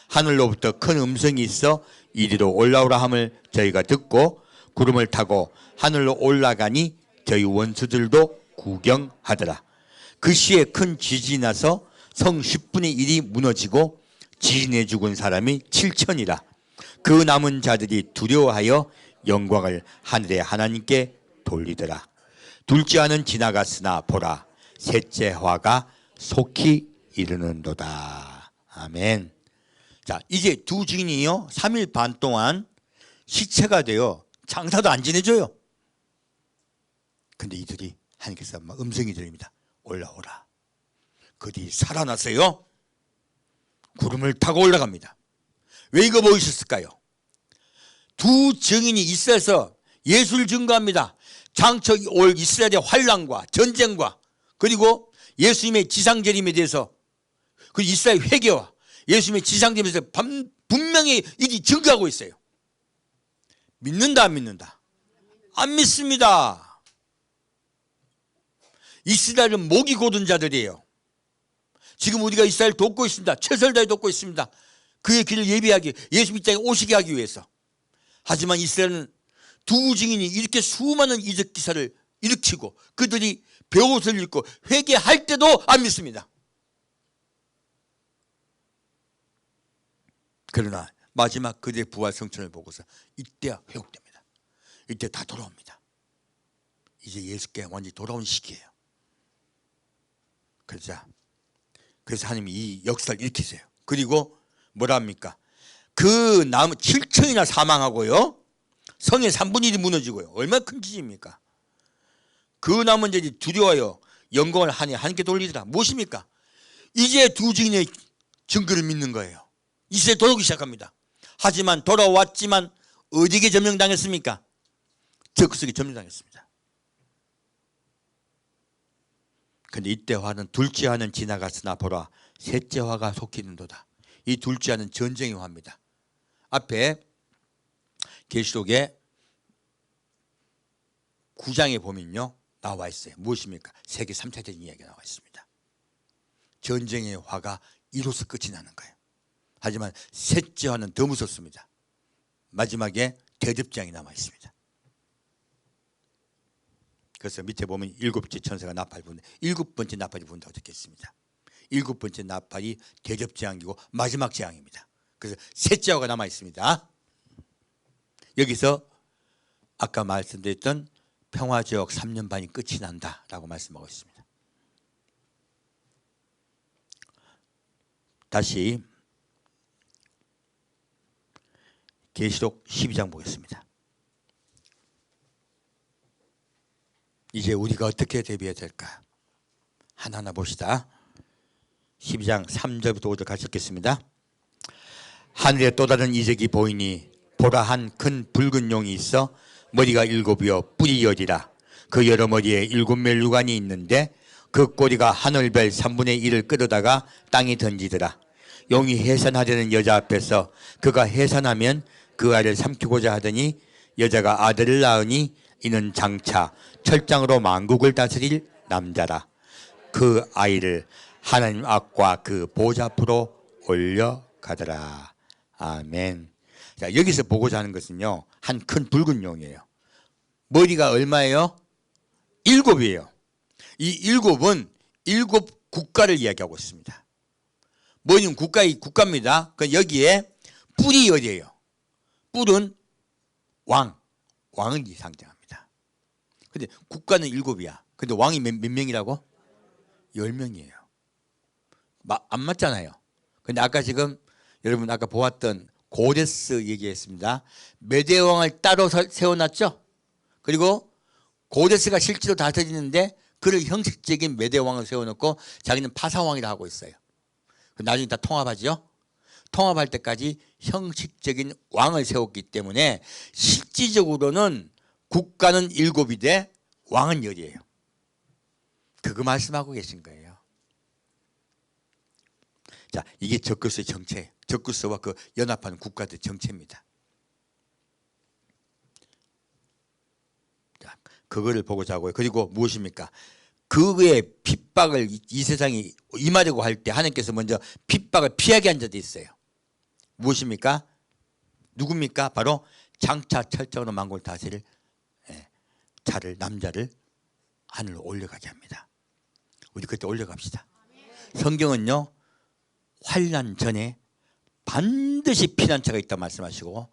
하늘로부터 큰 음성이 있어 이리로 올라오라 함을 저희가 듣고 구름을 타고 하늘로 올라가니 저희 원수들도 구경하더라. 그 시에 큰 지진이 나서 성 10분의 1이 무너지고 지진에 죽은 사람이 7천이라. 그 남은 자들이 두려워하여 영광을 하늘의 하나님께 돌리더라. 둘째 화는 지나갔으나 보라, 셋째 화가 속히 이르는도다. 아멘. 자, 이제 두 증인이요 3일 반 동안 시체가 되어 장사도 안 지내줘요. 근데 이들이 하나님께서 막 음성이 들립니다. 올라오라. 그들이 살아났어요. 구름을 타고 올라갑니다. 왜 이거 보이셨을까요? 두 증인이 이스라엘에서 예수를 증거합니다. 장차 올 이스라엘의 환란과 전쟁과 그리고 예수님의 지상재림에 대해서 그 이스라엘 회개와 예수님의 지상재림에 대해서 분명히 이들이 증거하고 있어요. 믿는다 안 믿는다? 안 믿습니다. 이스라엘은 목이 고든 자들이에요. 지금 우리가 이스라엘 돕고 있습니다. 최선을 다해 돕고 있습니다. 그의 길을 예비하기, 예수님 땅에 오시게 하기 위해서. 하지만 이스라엘은 두 증인이 이렇게 수많은 이적 기사를 일으키고 그들이 베옷을 입고 회개할 때도 안 믿습니다. 그러나 마지막 그들의 부활 성천을 보고서 이때야 회복됩니다. 이때 다 돌아옵니다. 이제 예수께 완전히 돌아온 시기예요. 그래서 하나님이 이 역사를 일으키세요. 그리고 뭐라 합니까? 그 나무 7천이나 사망하고요. 성의 3분의 1이 무너지고요. 얼마나 큰 기적입니까? 그 남은 자들이 두려워요. 영광을 하나님께 돌리더라. 무엇입니까? 이제 두 증인의 증거를 믿는 거예요. 이제 돌아오기 시작합니다. 하지만 돌아왔지만 어디에 점령당했습니까? 적그리스도에게 점령당했습니다. 그런데 이때 화는 둘째 화는 지나갔으나 보라 셋째 화가 속히는도다. 이 둘째 화는 전쟁의 화입니다. 앞에 계시록에 9장에 보면요 나와 있어요. 무엇입니까? 세계 3차 대전 이야기가 나와 있습니다. 전쟁의 화가 이로써 끝이 나는 거예요. 하지만 셋째 화는 더 무섭습니다. 마지막에 대접장이 남아 있습니다. 그래서 밑에 보면 7번째 천사가 나팔 부는데 7번째 나팔이 분다고 적혀있습니다. 7번째 나팔이 대접재앙이고 마지막 재앙입니다. 그래서 셋째 화가 남아 있습니다. 여기서 아까 말씀드렸던 평화지역 3년 반이 끝이 난다라고 말씀하고 있습니다. 다시 계시록 12장 보겠습니다. 이제 우리가 어떻게 대비해야 될까? 하나하나 봅시다. 12장 3절부터 5절 같이 읽겠습니다. 하늘에 또 다른 이적이 보이니 보라 한 큰 붉은 용이 있어 머리가 7이요 뿔이 10이라. 그 여러 머리에 7멜류관이 있는데 그 꼬리가 하늘별 3분의 1을 끌어다가 땅에 던지더라. 용이 해산하려는 여자 앞에서 그가 해산하면 그 아이를 삼키고자 하더니 여자가 아들을 낳으니 이는 장차 철장으로 만국을 다스릴 남자라. 그 아이를 하나님 앞과 그 보좌 앞으로 올려가더라. 아멘. 자, 여기서 보고자 하는 것은요 한 큰 붉은 용이에요. 머리가 얼마예요? 7이에요. 이 7은 7 국가를 이야기하고 있습니다. 머리는 국가입니다. 여기에 뿔이 어디예요? 뿔은 왕을 상징합니다. 근데 국가는 7이야. 근데 왕이 몇 명이라고? 10명이에요. 안 맞잖아요. 근데 아까 지금 여러분 아까 보았던 고데스 얘기했습니다. 메대 왕을 따로 세워놨죠. 그리고 고데스가 실제로 다스리는데 그를 형식적인 메대 왕을 세워놓고 자기는 파사왕이라 하고 있어요. 나중에 다 통합하죠. 통합할 때까지 형식적인 왕을 세웠기 때문에 실질적으로는 국가는 7인데 왕은 10이에요. 그거 말씀하고 계신 거예요. 자, 이게 적그리스도의 정체, 적그리스도와 그 연합하는 국가들의 정체입니다. 자, 그거를 보고자 하고요. 그리고 무엇입니까? 그의 핍박을 이 세상이 임하려고 할 때 하나님께서 먼저 핍박을 피하게 한 자도 있어요. 무엇입니까? 누굽니까? 바로 장차 철저으로 만국을 다스릴 남자를 하늘로 올려가게 합니다. 우리 그때 올려갑시다. 성경은요 환난 전에 반드시 피난처가 있다 말씀하시고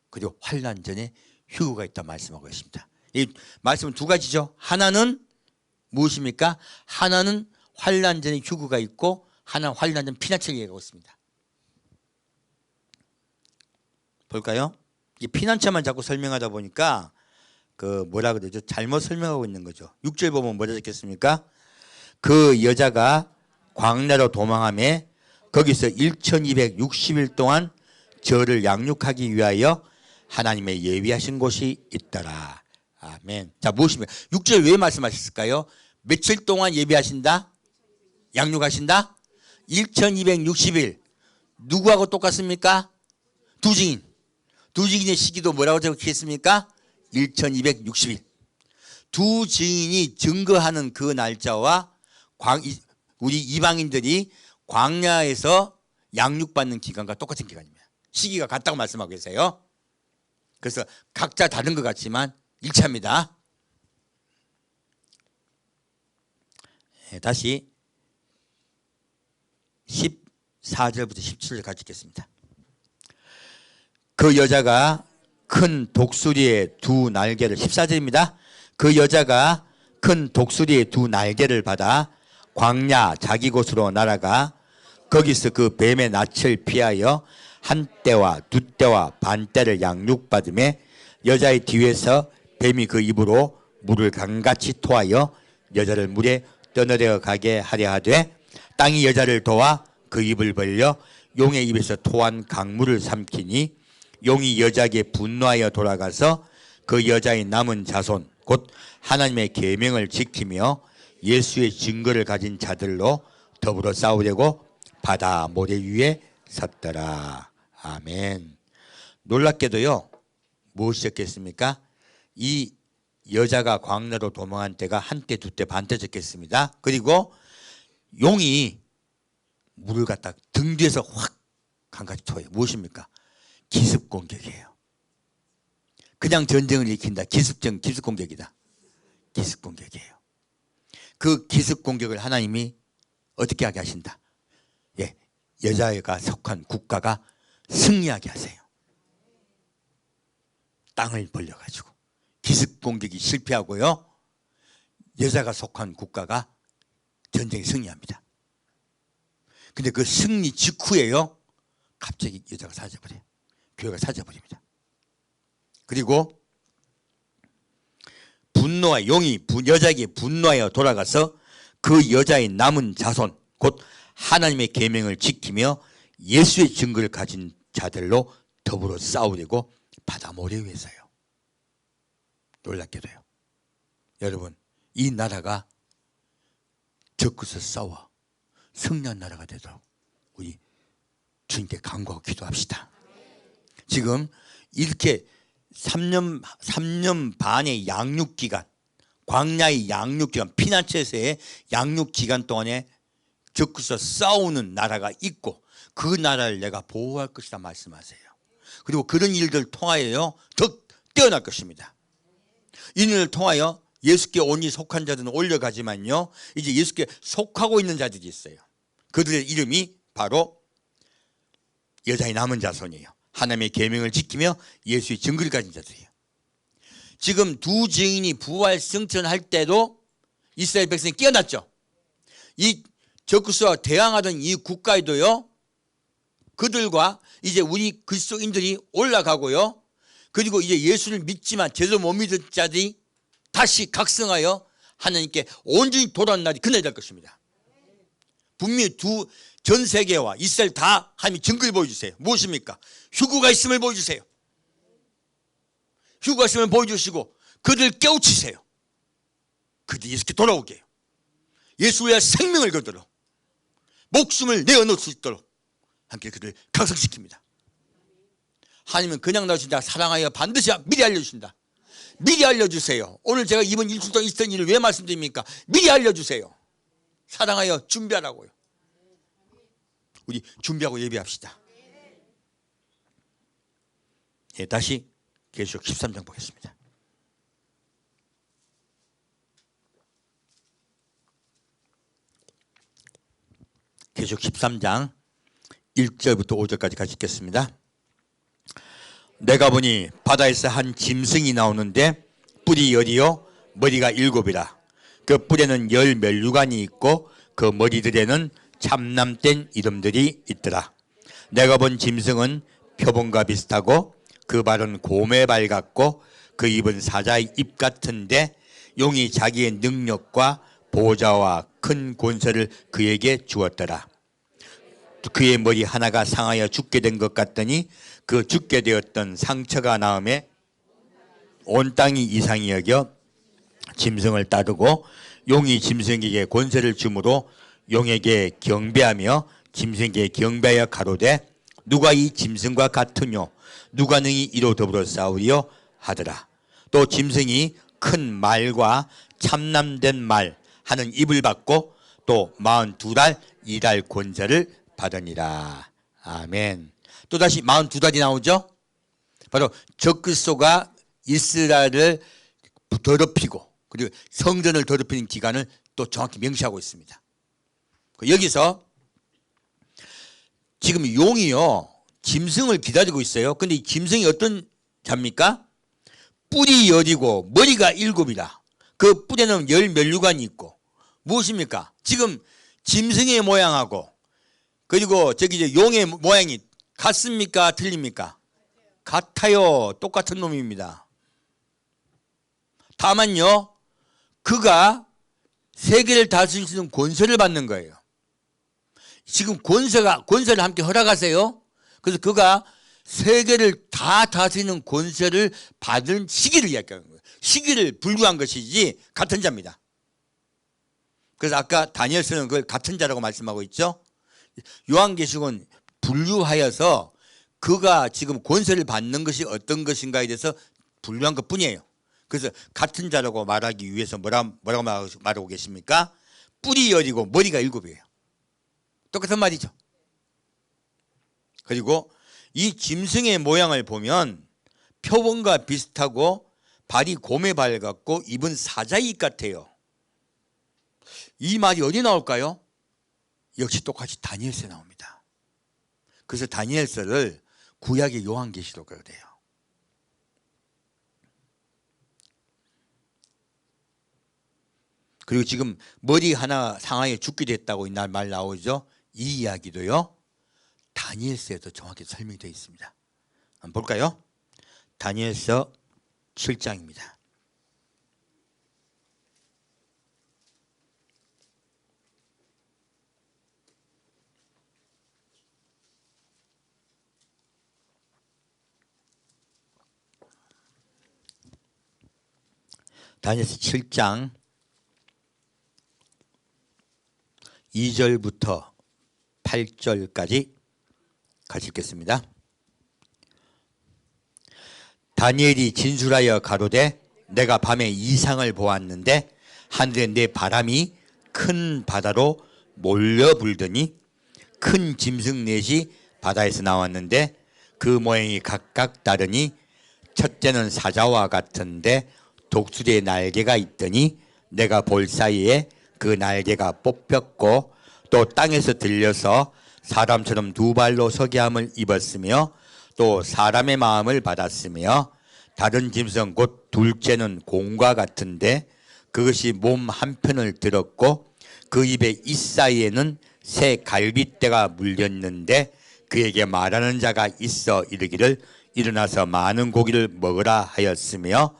그리고 환난 전에 휴거가 있다 말씀하고 있습니다. 이 말씀은 두 가지죠. 하나는 무엇입니까? 하나는 환난 전에 휴거가 있고 하나는 환난 전 피난처를 얘기하고 있습니다. 볼까요? 이 피난처만 자꾸 설명하다 보니까 그 뭐라 그러죠? 잘못 설명하고 있는 거죠. 6절 보면 뭐라 적혔습니까? 그 여자가 광야로 도망하며 거기서 1260일 동안 저를 양육하기 위하여 하나님의 예비하신 곳이 있더라. 아멘. 자, 무엇입니까? 6절 왜 말씀하셨을까요? 며칠 동안 예비하신다? 양육하신다? 1260일. 누구하고 똑같습니까? 두 증인. 두 증인의 시기도 뭐라고 적혔습니까? 1260일. 두 증인이 증거하는 그 날짜와 우리 이방인들이 광야에서 양육받는 기간과 똑같은 기간입니다. 시기가 같다고 말씀하고 계세요. 그래서 각자 다른 것 같지만 일치합니다. 다시 14절부터 17절 같이 읽겠습니다. 그 여자가 큰 독수리의 두 날개를 14절입니다. 그 여자가 큰 독수리의 두 날개를 받아 광야 자기 곳으로 날아가 거기서 그 뱀의 낯을 피하여 한 때와 두 때와 반 때를 양육받으며 여자의 뒤에서 뱀이 그 입으로 물을 강같이 토하여 여자를 물에 떠내려 가게 하려 하되 땅이 여자를 도와 그 입을 벌려 용의 입에서 토한 강물을 삼키니 용이 여자에게 분노하여 돌아가서 그 여자의 남은 자손 곧 하나님의 계명을 지키며 예수의 증거를 가진 자들로 더불어 싸우려고 바다 모래 위에 섰더라. 아멘. 놀랍게도요, 무엇이 적혔습니까? 이 여자가 광야로 도망한 때가 한때, 두때, 반때 적혔습니다. 그리고 용이 물을 갖다 등 뒤에서 확 강같이 토해요. 무엇입니까? 기습 공격이에요. 그냥 전쟁을 일으킨다. 기습 공격이다. 기습 공격이에요. 그 기습 공격을 하나님이 어떻게 하게 하신다? 예, 여자가 속한 국가가 승리하게 하세요. 땅을 벌려가지고 기습 공격이 실패하고요, 여자가 속한 국가가 전쟁에 승리합니다. 근데 그 승리 직후에요, 갑자기 여자가 사라져버려요. 교회가 사라져버립니다. 그리고 분노와 용이 여자에게 분노하여 돌아가서 그 여자의 남은 자손 곧 하나님의 계명을 지키며 예수의 증거를 가진 자들로 더불어 싸우려고 바다 모래 위에 서요. 놀랍게도요, 여러분, 이 나라가 적그서 싸워 승리한 나라가 되도록 우리 주님께 간구하고 기도합시다. 지금 이렇게 3년 반의 양육기간, 광야의 양육기간, 피난처에서의 양육기간 동안에 적그서 싸우는 나라가 있고 그 나라를 내가 보호할 것이다 말씀하세요. 그리고 그런 일들을 통하여 더 뛰어날 것입니다. 이 일을 통하여 예수께 온전히 속한 자들은 올려가지만요, 이제 예수께 속하고 있는 자들이 있어요. 그들의 이름이 바로 여자의 남은 자손이에요. 하나님의 계명을 지키며 예수의 증거를 가진 자들이에요. 지금 두 증인이 부활 승천할 때도 이스라엘 백성이 깨어났죠. 이 적그리스도와 대항하던 이 국가에도요, 그들과 이제 우리 그리스도인들이 올라가고요, 그리고 이제 예수를 믿지만 제대로 못 믿은 자들이 다시 각성하여 하나님께 온전히 돌아오는 날이 그날이 될 것입니다. 분명히 전 세계와 이스라엘 다 하나님이 증거를 보여주세요. 무엇입니까? 휴거가 있음을 보여주세요. 휴거가 있음을 보여주시고 그들을 깨우치세요. 그들이 예수께 돌아오게 해요. 예수 위하여 생명을 거두러 목숨을 내어놓을 수 있도록 함께 그들을 각성시킵니다. 하나님은 그냥 놔주신다. 사랑하여 반드시 미리 알려주신다. 미리 알려주세요. 오늘 제가 이번 일주일 동안 있었던 일을 왜 말씀드립니까? 미리 알려주세요. 사랑하여 준비하라고요. 우리 준비하고 예비합시다. 예, 다시 계시록 13장 보겠습니다. 계시록 13장 1절부터 5절까지 같이 읽겠습니다. 내가 보니 바다에서 한 짐승이 나오는데 뿔이 10이요 머리가 7이라. 그 뿔에는 10 면류관이 있고 그 머리들에는 참남된 이름들이 있더라. 내가 본 짐승은 표범과 비슷하고 그 발은 곰의 발 같고 그 입은 사자의 입 같은데 용이 자기의 능력과 보좌와 큰 권세를 그에게 주었더라. 그의 머리 하나가 상하여 죽게 된 것 같더니 그 죽게 되었던 상처가 나음에 온 땅이 이상히 여겨 짐승을 따르고 용이 짐승에게 권세를 주므로 용에게 경배하며 짐승에게 경배하여 가로되 누가 이 짐승과 같으뇨 누가 능히 이로 더불어 싸우리요 하더라. 또 짐승이 큰 말과 참남된 말 하는 입을 받고 또 42달 2달 권세를 받으니라. 아멘. 또다시 42달이 나오죠. 바로 적그리스도가 이스라엘을 더럽히고 그리고 성전을 더럽히는 기간을 또 정확히 명시하고 있습니다. 여기서 지금 용이요 짐승을 기다리고 있어요. 근데 이 짐승이 어떤 자입니까? 뿔이 10이고 머리가 7이라. 그 뿔에는 10면류관이 있고 무엇입니까? 지금 짐승의 모양하고 그리고 저기 이제 용의 모양이 같습니까? 틀립니까? 같아요. 똑같은 놈입니다. 다만요 그가 세계를 다스릴 수 있는 권세를 받는 거예요. 지금 권세를 함께 허락하세요. 그래서 그가 세계를 다 다스리는 권세를 받은 시기를 이야기하는 거예요. 시기를 분류한 것이지 같은 자입니다. 그래서 아까 다니엘서는 그걸 같은 자라고 말씀하고 있죠. 요한계시록은 분류하여서 그가 지금 권세를 받는 것이 어떤 것인가에 대해서 분류한 것뿐이에요. 그래서 같은 자라고 말하기 위해서 뭐라고 말하고 계십니까? 뿔이 10이고 머리가 7이에요. 똑같은 말이죠. 그리고 이 짐승의 모양을 보면 표범과 비슷하고 발이 곰의 발 같고 입은 사자의 입 같아요. 이 말이 어디 나올까요? 역시 똑같이 다니엘서에 나옵니다. 그래서 다니엘서를 구약의 요한계시록으로 돼요. 그리고 지금 머리 하나 상하에 죽게 됐다고 이날 말 나오죠. 이 이야기도요 다니엘서에도 정확히 설명이 되어 있습니다. 한번 볼까요? 다니엘서 7장입니다. 다니엘서 7장 2절부터 8절까지 같이 읽겠습니다. 다니엘이 진술하여 가로되 내가 밤에 이상을 보았는데 하늘에 내 바람이 큰 바다로 몰려 불더니 큰 짐승 넷이 바다에서 나왔는데 그 모양이 각각 다르니 첫째는 사자와 같은데 독수리의 날개가 있더니 내가 볼 사이에 그 날개가 뽑혔고 또 땅에서 들려서 사람처럼 두 발로 서게 함을 입었으며 또 사람의 마음을 받았으며 다른 짐승 곧 둘째는 곰과 같은데 그것이 몸 한편을 들었고 그 입의 이 사이에는 새 갈빗대가 물렸는데 그에게 말하는 자가 있어 이르기를 일어나서 많은 고기를 먹으라 하였으며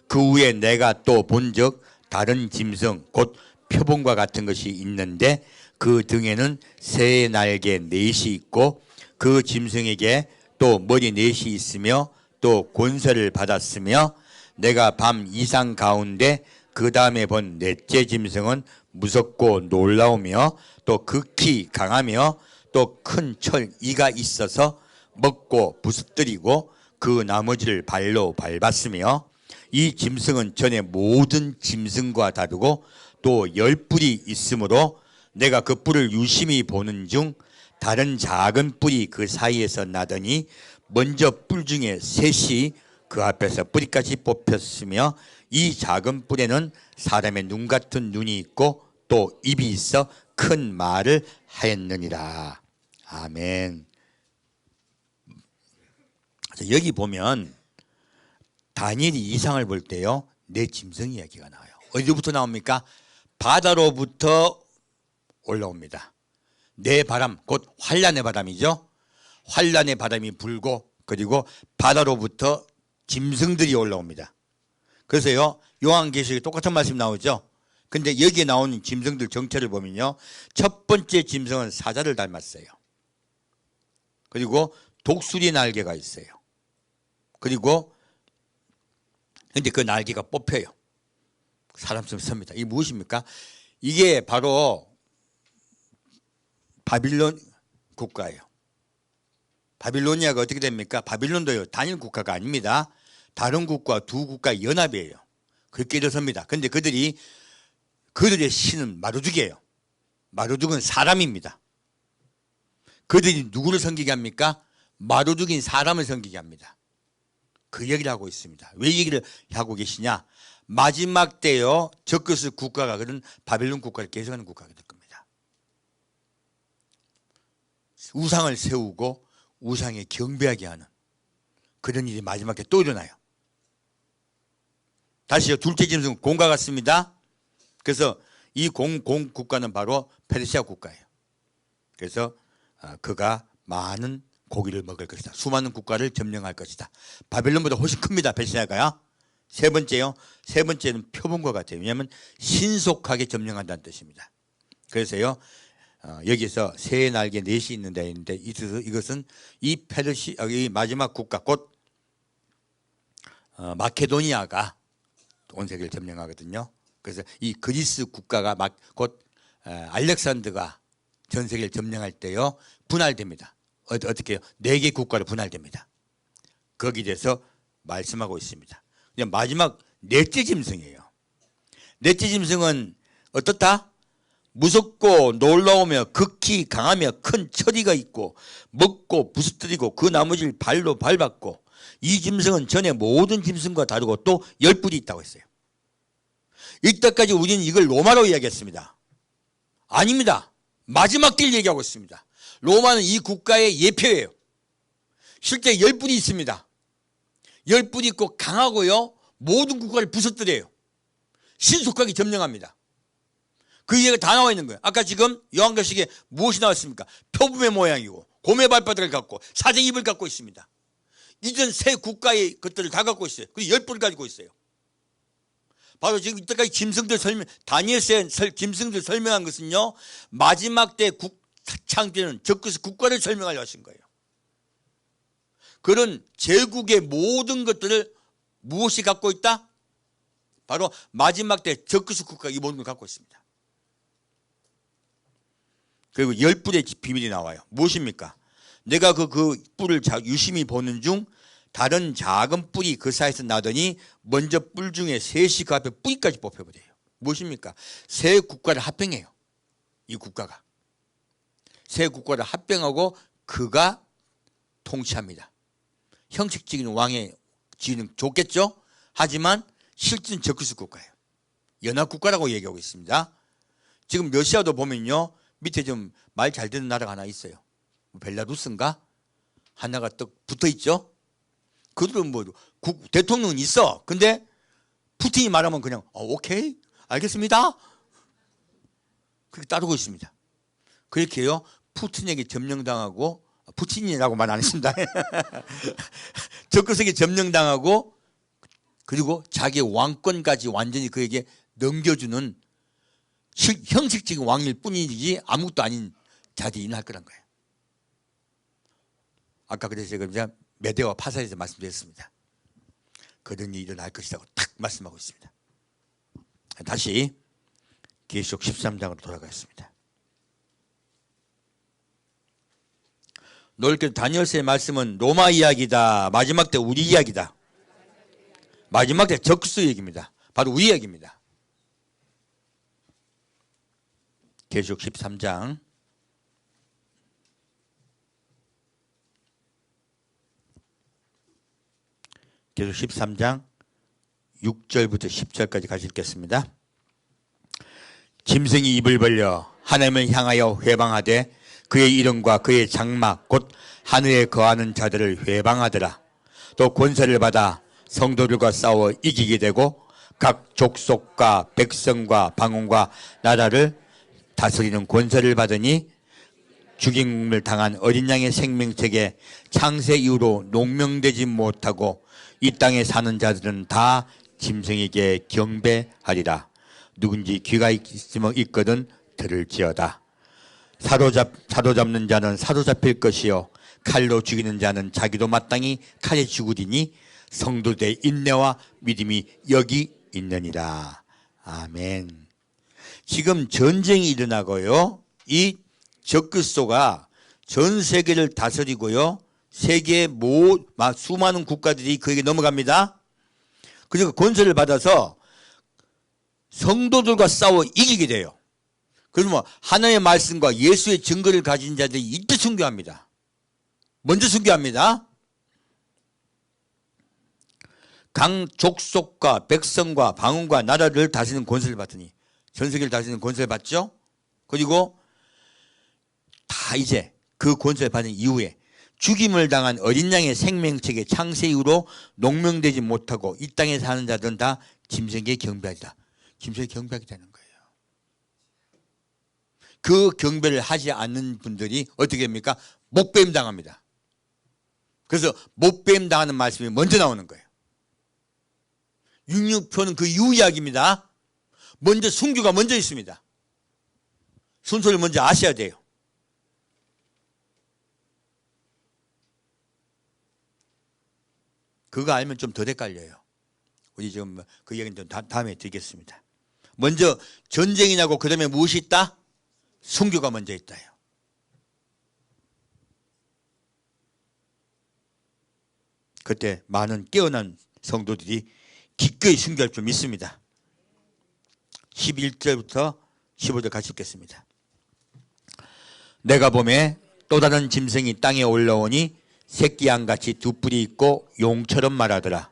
그 후에 내가 또 본즉 다른 짐승 곧 표범과 같은 것이 있는데 그 등에는 새의 날개 넷이 있고 그 짐승에게 또 머리 넷이 있으며 또 권세를 받았으며 내가 밤 이상 가운데 그 다음에 본 넷째 짐승은 무섭고 놀라우며 또 극히 강하며 또 큰 철 이가 있어서 먹고 부스뜨리고 그 나머지를 발로 밟았으며 이 짐승은 전에 모든 짐승과 다르고 또 10뿔이 있으므로 내가 그 뿔을 유심히 보는 중 다른 작은 뿔이 그 사이에서 나더니 먼저 뿔 중에 셋이 그 앞에서 뿌리까지 뽑혔으며 이 작은 뿔에는 사람의 눈 같은 눈이 있고 또 입이 있어 큰 말을 하였느니라. 아멘. 여기 보면 다니엘이 이상을 볼 때요 네 짐승 이야기가 나와요. 어디부터 나옵니까? 바다로부터 올라옵니다. 네 바람 곧 환란의 바람이죠. 환란의 바람이 불고 그리고 바다로부터 짐승들이 올라옵니다. 그래서요, 요한계시록에 똑같은 말씀 나오죠. 근데 여기에 나오는 짐승들 정체를 보면요, 첫 번째 짐승은 사자를 닮았어요. 그리고 독수리 날개가 있어요. 그리고 근데 그 날개가 뽑혀요. 사람처럼 섭니다. 이게 무엇입니까? 이게 바로 바빌론 국가예요. 바빌로니아가 어떻게 됩니까? 바빌론도요, 단일 국가가 아닙니다. 다른 국가 두 국가의 연합이에요. 그렇게 일어섭니다. 그런데 그들의 신은 마르둑이에요. 마르둑은 사람입니다. 그들이 누구를 섬기게 합니까? 마르둑인 사람을 섬기게 합니다. 그 얘기를 하고 있습니다. 왜 얘기를 하고 계시냐? 마지막 때요, 적그리스 국가가 그런 바빌론 국가를 계승하는 국가가 될 겁니다. 우상을 세우고 우상에 경배하게 하는 그런 일이 마지막 때 또 일어나요. 다시요, 둘째 짐승은 공과 같습니다. 그래서 이 공 국가는 바로 페르시아 국가예요. 그래서 그가 많은 고기를 먹을 것이다. 수많은 국가를 점령할 것이다. 바벨론보다 훨씬 큽니다. 페르시아가요. 세 번째요. 세 번째는 표본과 같아요. 왜냐하면 신속하게 점령한다는 뜻입니다. 그래서요, 여기서 새 날개 넷이 있는 데 있는데 이것은 이 이 마지막 국가 곧 마케도니아가 온 세계를 점령하거든요. 그래서 이 그리스 국가가 곧 알렉산더가 전 세계를 점령할 때요, 분할됩니다. 어떻게 해요? 4개 국가로 분할됩니다. 거기에 대해서 말씀하고 있습니다. 마지막 넷째 짐승이에요. 넷째 짐승은 어떻다? 무섭고 놀라우며 극히 강하며 큰 처리가 있고 먹고 부스뜨리고 그 나머지를 발로 밟았고, 이 짐승은 전에 모든 짐승과 다르고 또 10뿔이 있다고 했어요. 이때까지 우리는 이걸 로마로 이야기했습니다. 아닙니다. 마지막 때를 얘기하고 있습니다. 로마는 이 국가의 예표예요. 실제 10뿔이 있습니다. 10뿔이 있고 강하고요, 모든 국가를 부서뜨려요. 신속하게 점령합니다. 그 얘기가 다 나와 있는 거예요. 아까 지금 요한계시록에 무엇이 나왔습니까? 표범의 모양이고 곰의 발바닥을 갖고 사자 입을 갖고 있습니다. 이전 세 국가의 것들을 다 갖고 있어요. 그리고 10뿔을 가지고 있어요. 바로 지금 이때까지 다니엘서의 짐승들 설명한 것은요, 마지막 때 창조는 적그리스 국가를 설명하려 하신 거예요. 그런 제국의 모든 것들을 무엇이 갖고 있다? 바로 마지막 때 적그리스 국가가 이 모든 걸 갖고 있습니다. 그리고 10뿔의 비밀이 나와요. 무엇입니까? 내가 그 뿔을 유심히 보는 중 다른 작은 뿔이 그 사이에서 나더니 먼저 뿔 중에 셋이 그 앞에 뿌리까지 뽑혀버려요. 무엇입니까? 세 국가를 합병해요. 이 국가가. 세 국가를 합병하고 그가 통치합니다. 형식적인 왕의 지위는 좋겠죠? 하지만 실제는 적그리스 국가예요. 연합국가라고 얘기하고 있습니다. 지금 러시아도 보면요, 밑에 좀 말 잘 되는 나라가 하나 있어요. 벨라루스인가? 하나가 딱 붙어 있죠? 그들은 대통령은 있어. 근데 푸틴이 말하면 그냥 오케이 알겠습니다. 그렇게 따르고 있습니다. 그렇게 해요. 푸틴에게 점령당하고, 푸틴이라고 말 안 했습니다. 적그리스에게 점령당하고, 그리고 자기의 왕권까지 완전히 그에게 넘겨주는 형식적인 왕일 뿐이지 아무것도 아닌 자들이 일어날 거란 거예요. 아까 그래서 제가 메대와 파사에서 말씀드렸습니다. 그런 일이 일어날 것이라고 탁 말씀하고 있습니다. 다시 계시록 13장으로 돌아가겠습니다. 놀랍게도 다니엘서의 말씀은 로마 이야기다. 마지막 때 우리 이야기다. 마지막 때 적그리스 얘기입니다. 바로 우리 이야기입니다. 계시록 13장 계시록 13장 6절부터 10절까지 같이 읽겠습니다. 짐승이 입을 벌려 하나님을 향하여 회방하되 그의 이름과 그의 장막 곧 하늘에 거하는 자들을 회방하더라. 또 권세를 받아 성도들과 싸워 이기게 되고 각 족속과 백성과 방언과 나라를 다스리는 권세를 받으니 죽임을 당한 어린 양의 생명책에 창세 이후로 농명되지 못하고 이 땅에 사는 자들은 다 짐승에게 경배하리라. 누군지 귀가 있거든 들을지어다. 사로잡는 자는 사로잡힐 것이요 칼로 죽이는 자는 자기도 마땅히 칼에 죽으리니 성도들의 인내와 믿음이 여기 있느니라. 아멘. 지금 전쟁이 일어나고요. 이 적그리스도가 전 세계를 다스리고요. 세계의 수많은 국가들이 그에게 넘어갑니다. 그리고 권세를 받아서 성도들과 싸워 이기게 돼요. 그러면 하나님의 말씀과 예수의 증거를 가진 자들이 이때 순교합니다. 먼저 순교합니다. 각 족속과 백성과 방언과 나라를 다스리는 권세를 받으니 전 세계를 다스리는 권세를 받죠. 그리고 다 이제 그 권세를 받은 이후에 죽임을 당한 어린 양의 생명책에 창세 이후로 농명되지 못하고 이 땅에 사는 자들은 다 짐승에게 경배하리라. 짐승에게 경배하게 되는 거예요. 그 경배를 하지 않는 분들이 어떻게 됩니까? 목배임 당합니다. 그래서 목배임 당하는 말씀이 먼저 나오는 거예요. 66표는 그 이야기입니다. 먼저 순교가 먼저 있습니다. 순서를 먼저 아셔야 돼요. 그거 알면 좀 덜 헷갈려요. 우리 지금 그 얘기는 좀 다음에 드리겠습니다. 먼저 전쟁이 나고 그 다음에 무엇이 있다? 순교가 먼저 있다요. 그때 많은 깨어난 성도들이 기꺼이 순교할 줄 믿습니다. 11절부터 15절 같이 읽겠습니다. 내가 보매 또 다른 짐승이 땅에 올라오니 새끼 양같이 두 뿔이 있고 용처럼 말하더라.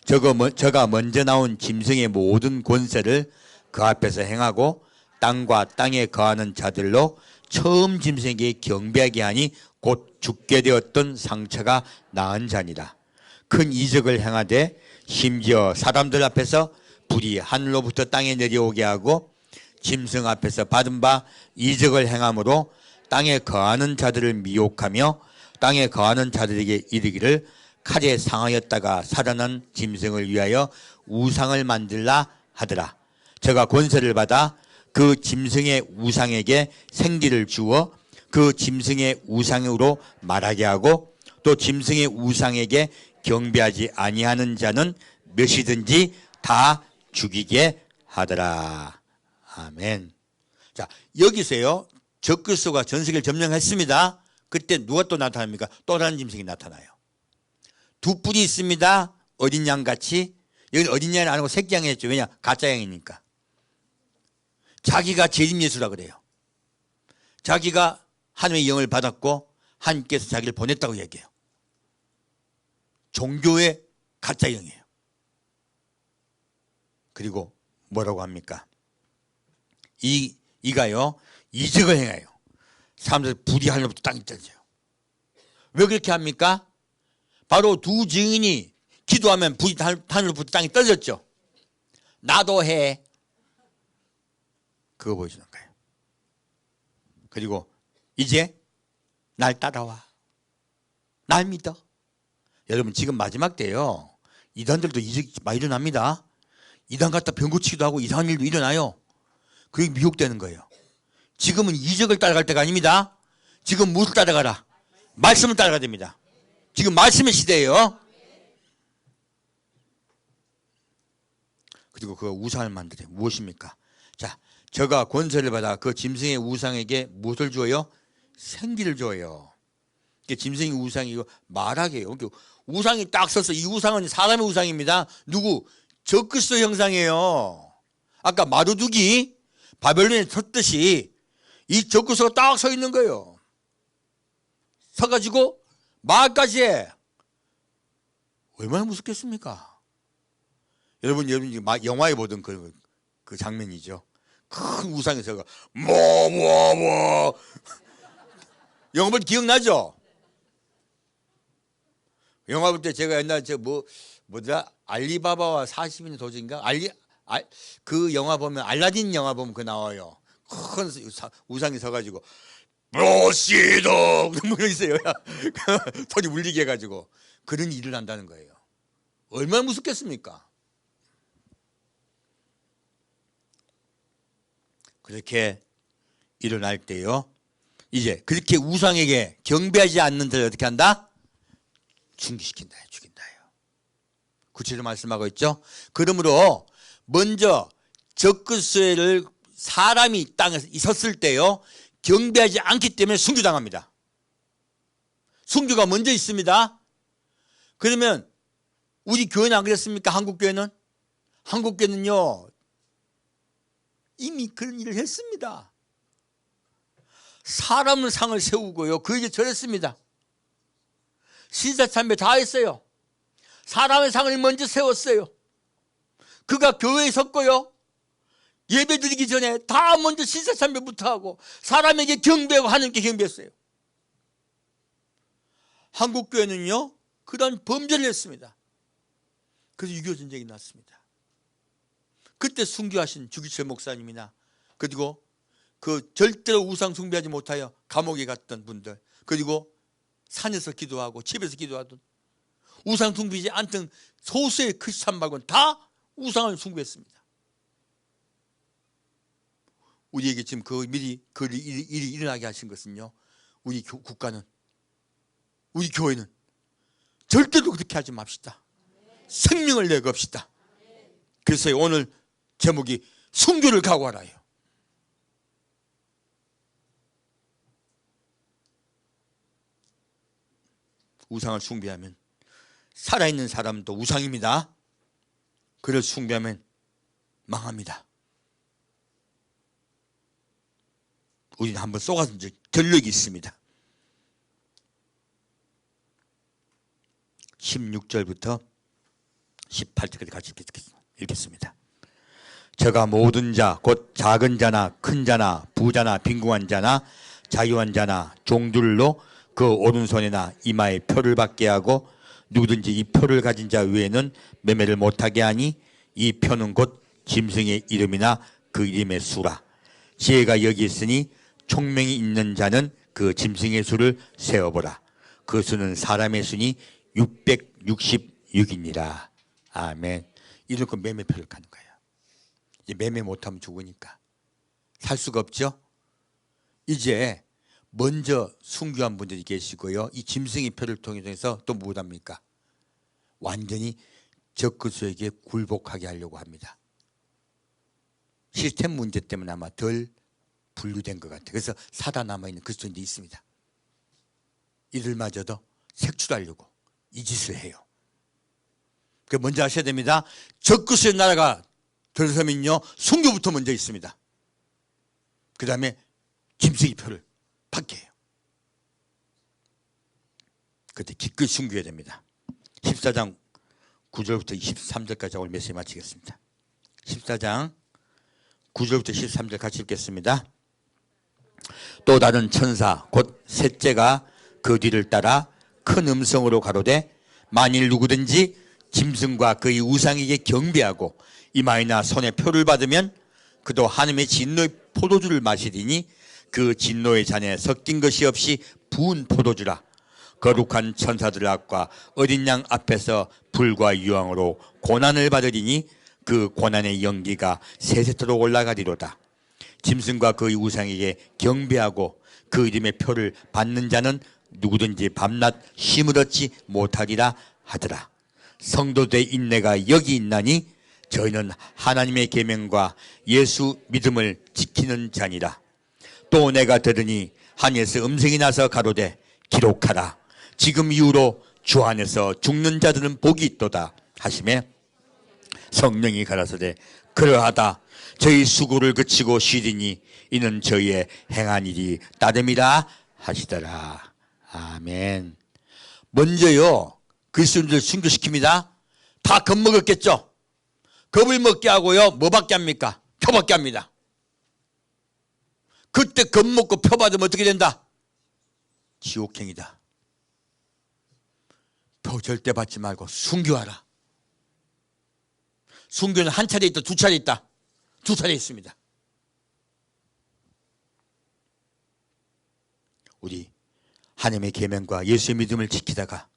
저가 먼저 나온 짐승의 모든 권세를 그 앞에서 행하고 땅과 땅에 거하는 자들로 처음 짐승에게 경배하게 하니 곧 죽게 되었던 상처가 나은 자니라. 큰 이적을 행하되 심지어 사람들 앞에서 불이 하늘로부터 땅에 내려오게 하고 짐승 앞에서 받은 바 이적을 행함으로 땅에 거하는 자들을 미혹하며 땅에 거하는 자들에게 이르기를 칼에 상하였다가 살아난 짐승을 위하여 우상을 만들라 하더라. 저가 권세를 받아 그 짐승의 우상에게 생기를 주어 그 짐승의 우상으로 말하게 하고 또 짐승의 우상에게 경배하지 아니하는 자는 몇이든지 다 죽이게 하더라. 아멘. 자, 여기서요. 적그리스도가 전 세계를 점령했습니다. 그때 누가 또 나타납니까? 또 다른 짐승이 나타나요. 두 뿔이 있습니다. 어린 양같이. 여기 어린 양이 아니고 새끼 양이 했죠. 왜냐? 가짜 양이니까. 자기가 재림 예수라 그래요. 자기가 하나님의 영을 받았고 하나님께서 자기를 보냈다고 얘기해요. 종교의 가짜 영이에요. 그리고 뭐라고 합니까? 이가요 이적을 행해요. 사람들 불이 하늘로부터 땅에 떨어져요. 왜 그렇게 합니까? 바로 두 증인이 기도하면 불이 하늘로부터 땅에 떨어졌죠. 나도 해. 그거 보여주는 거예요. 그리고 이제 날 따라와. 날 믿어. 여러분 지금 마지막 때요. 이단들도 이적 많이 일어납니다. 이단 갖다 병 고치기도 하고 이상한 일도 일어나요. 그게 미혹되는 거예요. 지금은 이적을 따라갈 때가 아닙니다. 지금 무엇을 따라가라? 말씀을 따라가야 됩니다. 지금 말씀의 시대예요. 그리고 그 우상을 만들어요. 무엇입니까? 자, 저가 권세를 받아 그 짐승의 우상에게 무엇을 주어요? 생기를 줘요. 짐승의 우상이고 말하게 해요. 우상이 딱 서서 이 우상은 사람의 우상입니다. 누구? 적그리스도 형상이에요. 아까 마루두기 바벨론에 섰듯이 이 적그리스도가 딱 서 있는 거예요. 서가지고 말까지 해. 얼마나 무섭겠습니까? 여러분 영화에 보던 그 장면이죠. 큰 우상에 서가 뭐 영화 볼 때 기억나죠? 영화 볼 때 제가 옛날에 뭐더라? 알리바바와 40인의 도둑인가? 그 영화 보면 알라딘 영화 보면 그 나와요. 큰 우상이 서가지고 브로시도 그런 거 있어요. 소리 울리게 해가지고 그런 일을 한다는 거예요. 얼마나 무섭겠습니까? 그렇게 일어날 때요, 이제 그렇게 우상에게 경배하지 않는 자를 어떻게 한다? 중기시킨다, 죽인다요. 구체적으로 말씀하고 있죠. 그러므로 먼저 적그리스도를 사람이 땅에 섰을 때요, 경배하지 않기 때문에 순교당합니다. 순교가 먼저 있습니다. 그러면 우리 교회는 안 그랬습니까? 한국교회는? 한국교회는요, 이미 그런 일을 했습니다. 사람은 상을 세우고요, 그에게 절했습니다. 신사참배 다 했어요. 사람의 상을 먼저 세웠어요. 그가 교회에 섰고요, 예배 드리기 전에 다 먼저 신사참배부터 하고 사람에게 경배하고 하나님께 경배했어요. 한국교회는요, 그런 범죄를 했습니다. 그래서 6.25 전쟁이 났습니다. 그때 순교하신 주기철 목사님이나, 그리고 그 절대로 우상 숭배하지 못하여 감옥에 갔던 분들, 그리고 산에서 기도하고 집에서 기도하던, 우상 숭배하지 않던 소수의 크리스찬 말고는 다 우상을 숭배했습니다. 우리에게 지금 그 미리 그 일이 일어나게 하신 것은요, 우리 국가는, 우리 교회는 절대로 그렇게 하지 맙시다. 생명을 내겁시다. 그래서 오늘 제목이 순교를 각오하라요. 우상을 숭배하면 살아있는 사람도 우상입니다. 그를 숭배하면 망합니다. 우리는 한번 쏘가서 전력이 있습니다. 16절부터 18절까지 같이 읽겠습니다. 저가 모든 자 곧 작은 자나 큰 자나 부자나 빈궁한 자나 자유한 자나 종들로 그 오른손이나 이마에 표를 받게 하고 누구든지 이 표를 가진 자 외에는 매매를 못하게 하니 이 표는 곧 짐승의 이름이나 그 이름의 수라. 지혜가 여기 있으니 총명이 있는 자는 그 짐승의 수를 세어보라. 그 수는 사람의 수니 666이니라. 아멘. 이렇게 매매표를 가는 거예요. 이제 매매 못하면 죽으니까 살 수가 없죠. 이제 먼저 순교한 분들이 계시고요, 이 짐승의 표를 통해서 또 무엇합니까? 완전히 적그리스도에게 굴복하게 하려고 합니다. 시스템 문제 때문에 아마 덜 분류된 것 같아요. 그래서 사다 남아있는 그리스도인들이 있습니다. 이들마저도 색출하려고 이 짓을 해요. 그 먼저 아셔야 됩니다. 적그리스도의 나라가 들어서면요, 순교부터 먼저 있습니다. 그 다음에 짐승의 표를 받게 해요. 그때 기꺼이 순교해야 됩니다. 14장 9절부터 23절까지 오늘 메시지 마치겠습니다. 14장 9절부터 13절 같이 읽겠습니다. 또 다른 천사 곧 셋째가 그 뒤를 따라 큰 음성으로 가로되 만일 누구든지 짐승과 그의 우상에게 경배하고 이마에나 손에 표를 받으면 그도 하나님의 진노의 포도주를 마시리니 그 진노의 잔에 섞인 것이 없이 부은 포도주라. 거룩한 천사들 앞과 어린 양 앞에서 불과 유황으로 고난을 받으리니 그 고난의 연기가 세세토록 올라가리로다. 짐승과 그의 우상에게 경배하고 그 이름의 표를 받는 자는 누구든지 밤낮 쉼을 얻지 못하리라 하더라. 성도들의 인내가 여기 있나니 저희는 하나님의 계명과 예수 믿음을 지키는 자니라. 또 내가 들으니 하늘에서 음성이 나서 가로되 기록하라. 지금 이후로 주 안에서 죽는 자들은 복이 있도다 하시매 성령이 가라사대 그러하다. 저희 수고를 그치고 쉬리니 이는 저희의 행한 일이 따름이라 하시더라. 아멘. 먼저요, 그리스도인들 순교시킵니다. 다 겁먹었겠죠. 겁을 먹게 하고요, 뭐밖에 합니까? 표밖에 합니다. 그때 겁먹고 표 받으면 어떻게 된다? 지옥행이다. 표 절대 받지 말고 순교하라. 순교는 한 차례 있다, 두 차례 있다. 두 차례 있습니다. 우리 하나님의 계명과 예수의 믿음을 지키다가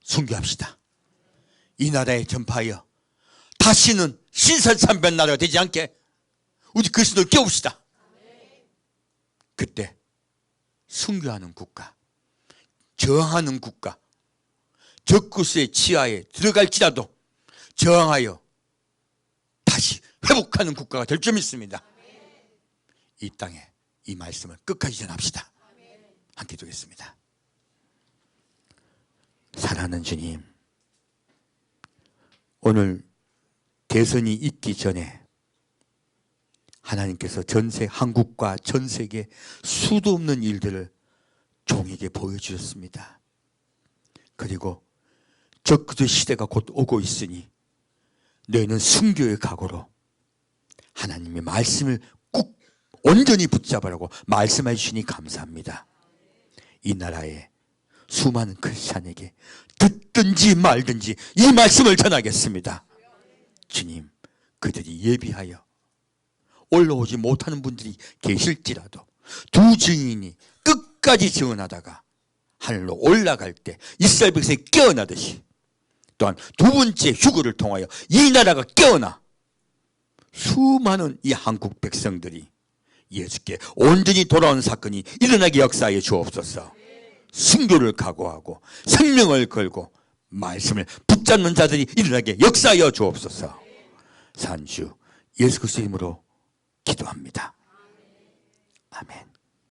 순교합시다. 이 나라에 전파하여 다시는 신설삼변 나라가 되지 않게 우리 그리스도를 깨웁시다. 그때 순교하는 국가, 저항하는 국가, 적그리스도의 치하에 들어갈지라도 저항하여 다시 회복하는 국가가 될 줄 믿습니다. 이 땅에 이 말씀을 끝까지 전합시다. 함께 기도하겠습니다. 사랑하는 주님, 오늘 대선이 있기 전에 하나님께서 한국과 전 세계 수도 없는 일들을 종에게 보여주셨습니다. 그리고 적그리스도 시대가 곧 오고 있으니 너희는 순교의 각오로 하나님의 말씀을 꼭 온전히 붙잡으라고 말씀해 주시니 감사합니다. 이 나라에 수많은 크리스찬에게 듣든지 말든지 이 말씀을 전하겠습니다. 주님, 그들이 예비하여 올라오지 못하는 분들이 계실지라도 두 증인이 끝까지 증언하다가 하늘로 올라갈 때 이스라엘 백성이 깨어나듯이 또한 두 번째 휴거를 통하여 이 나라가 깨어나 수많은 이 한국 백성들이 예수께 온전히 돌아온 사건이 일어나게 역사하여 주옵소서. 순교를 각오하고 생명을 걸고 말씀을 붙잡는 자들이 일어나게 역사하여 주옵소서. 산주 예수 그리스도 이름으로 기도합니다. 아멘.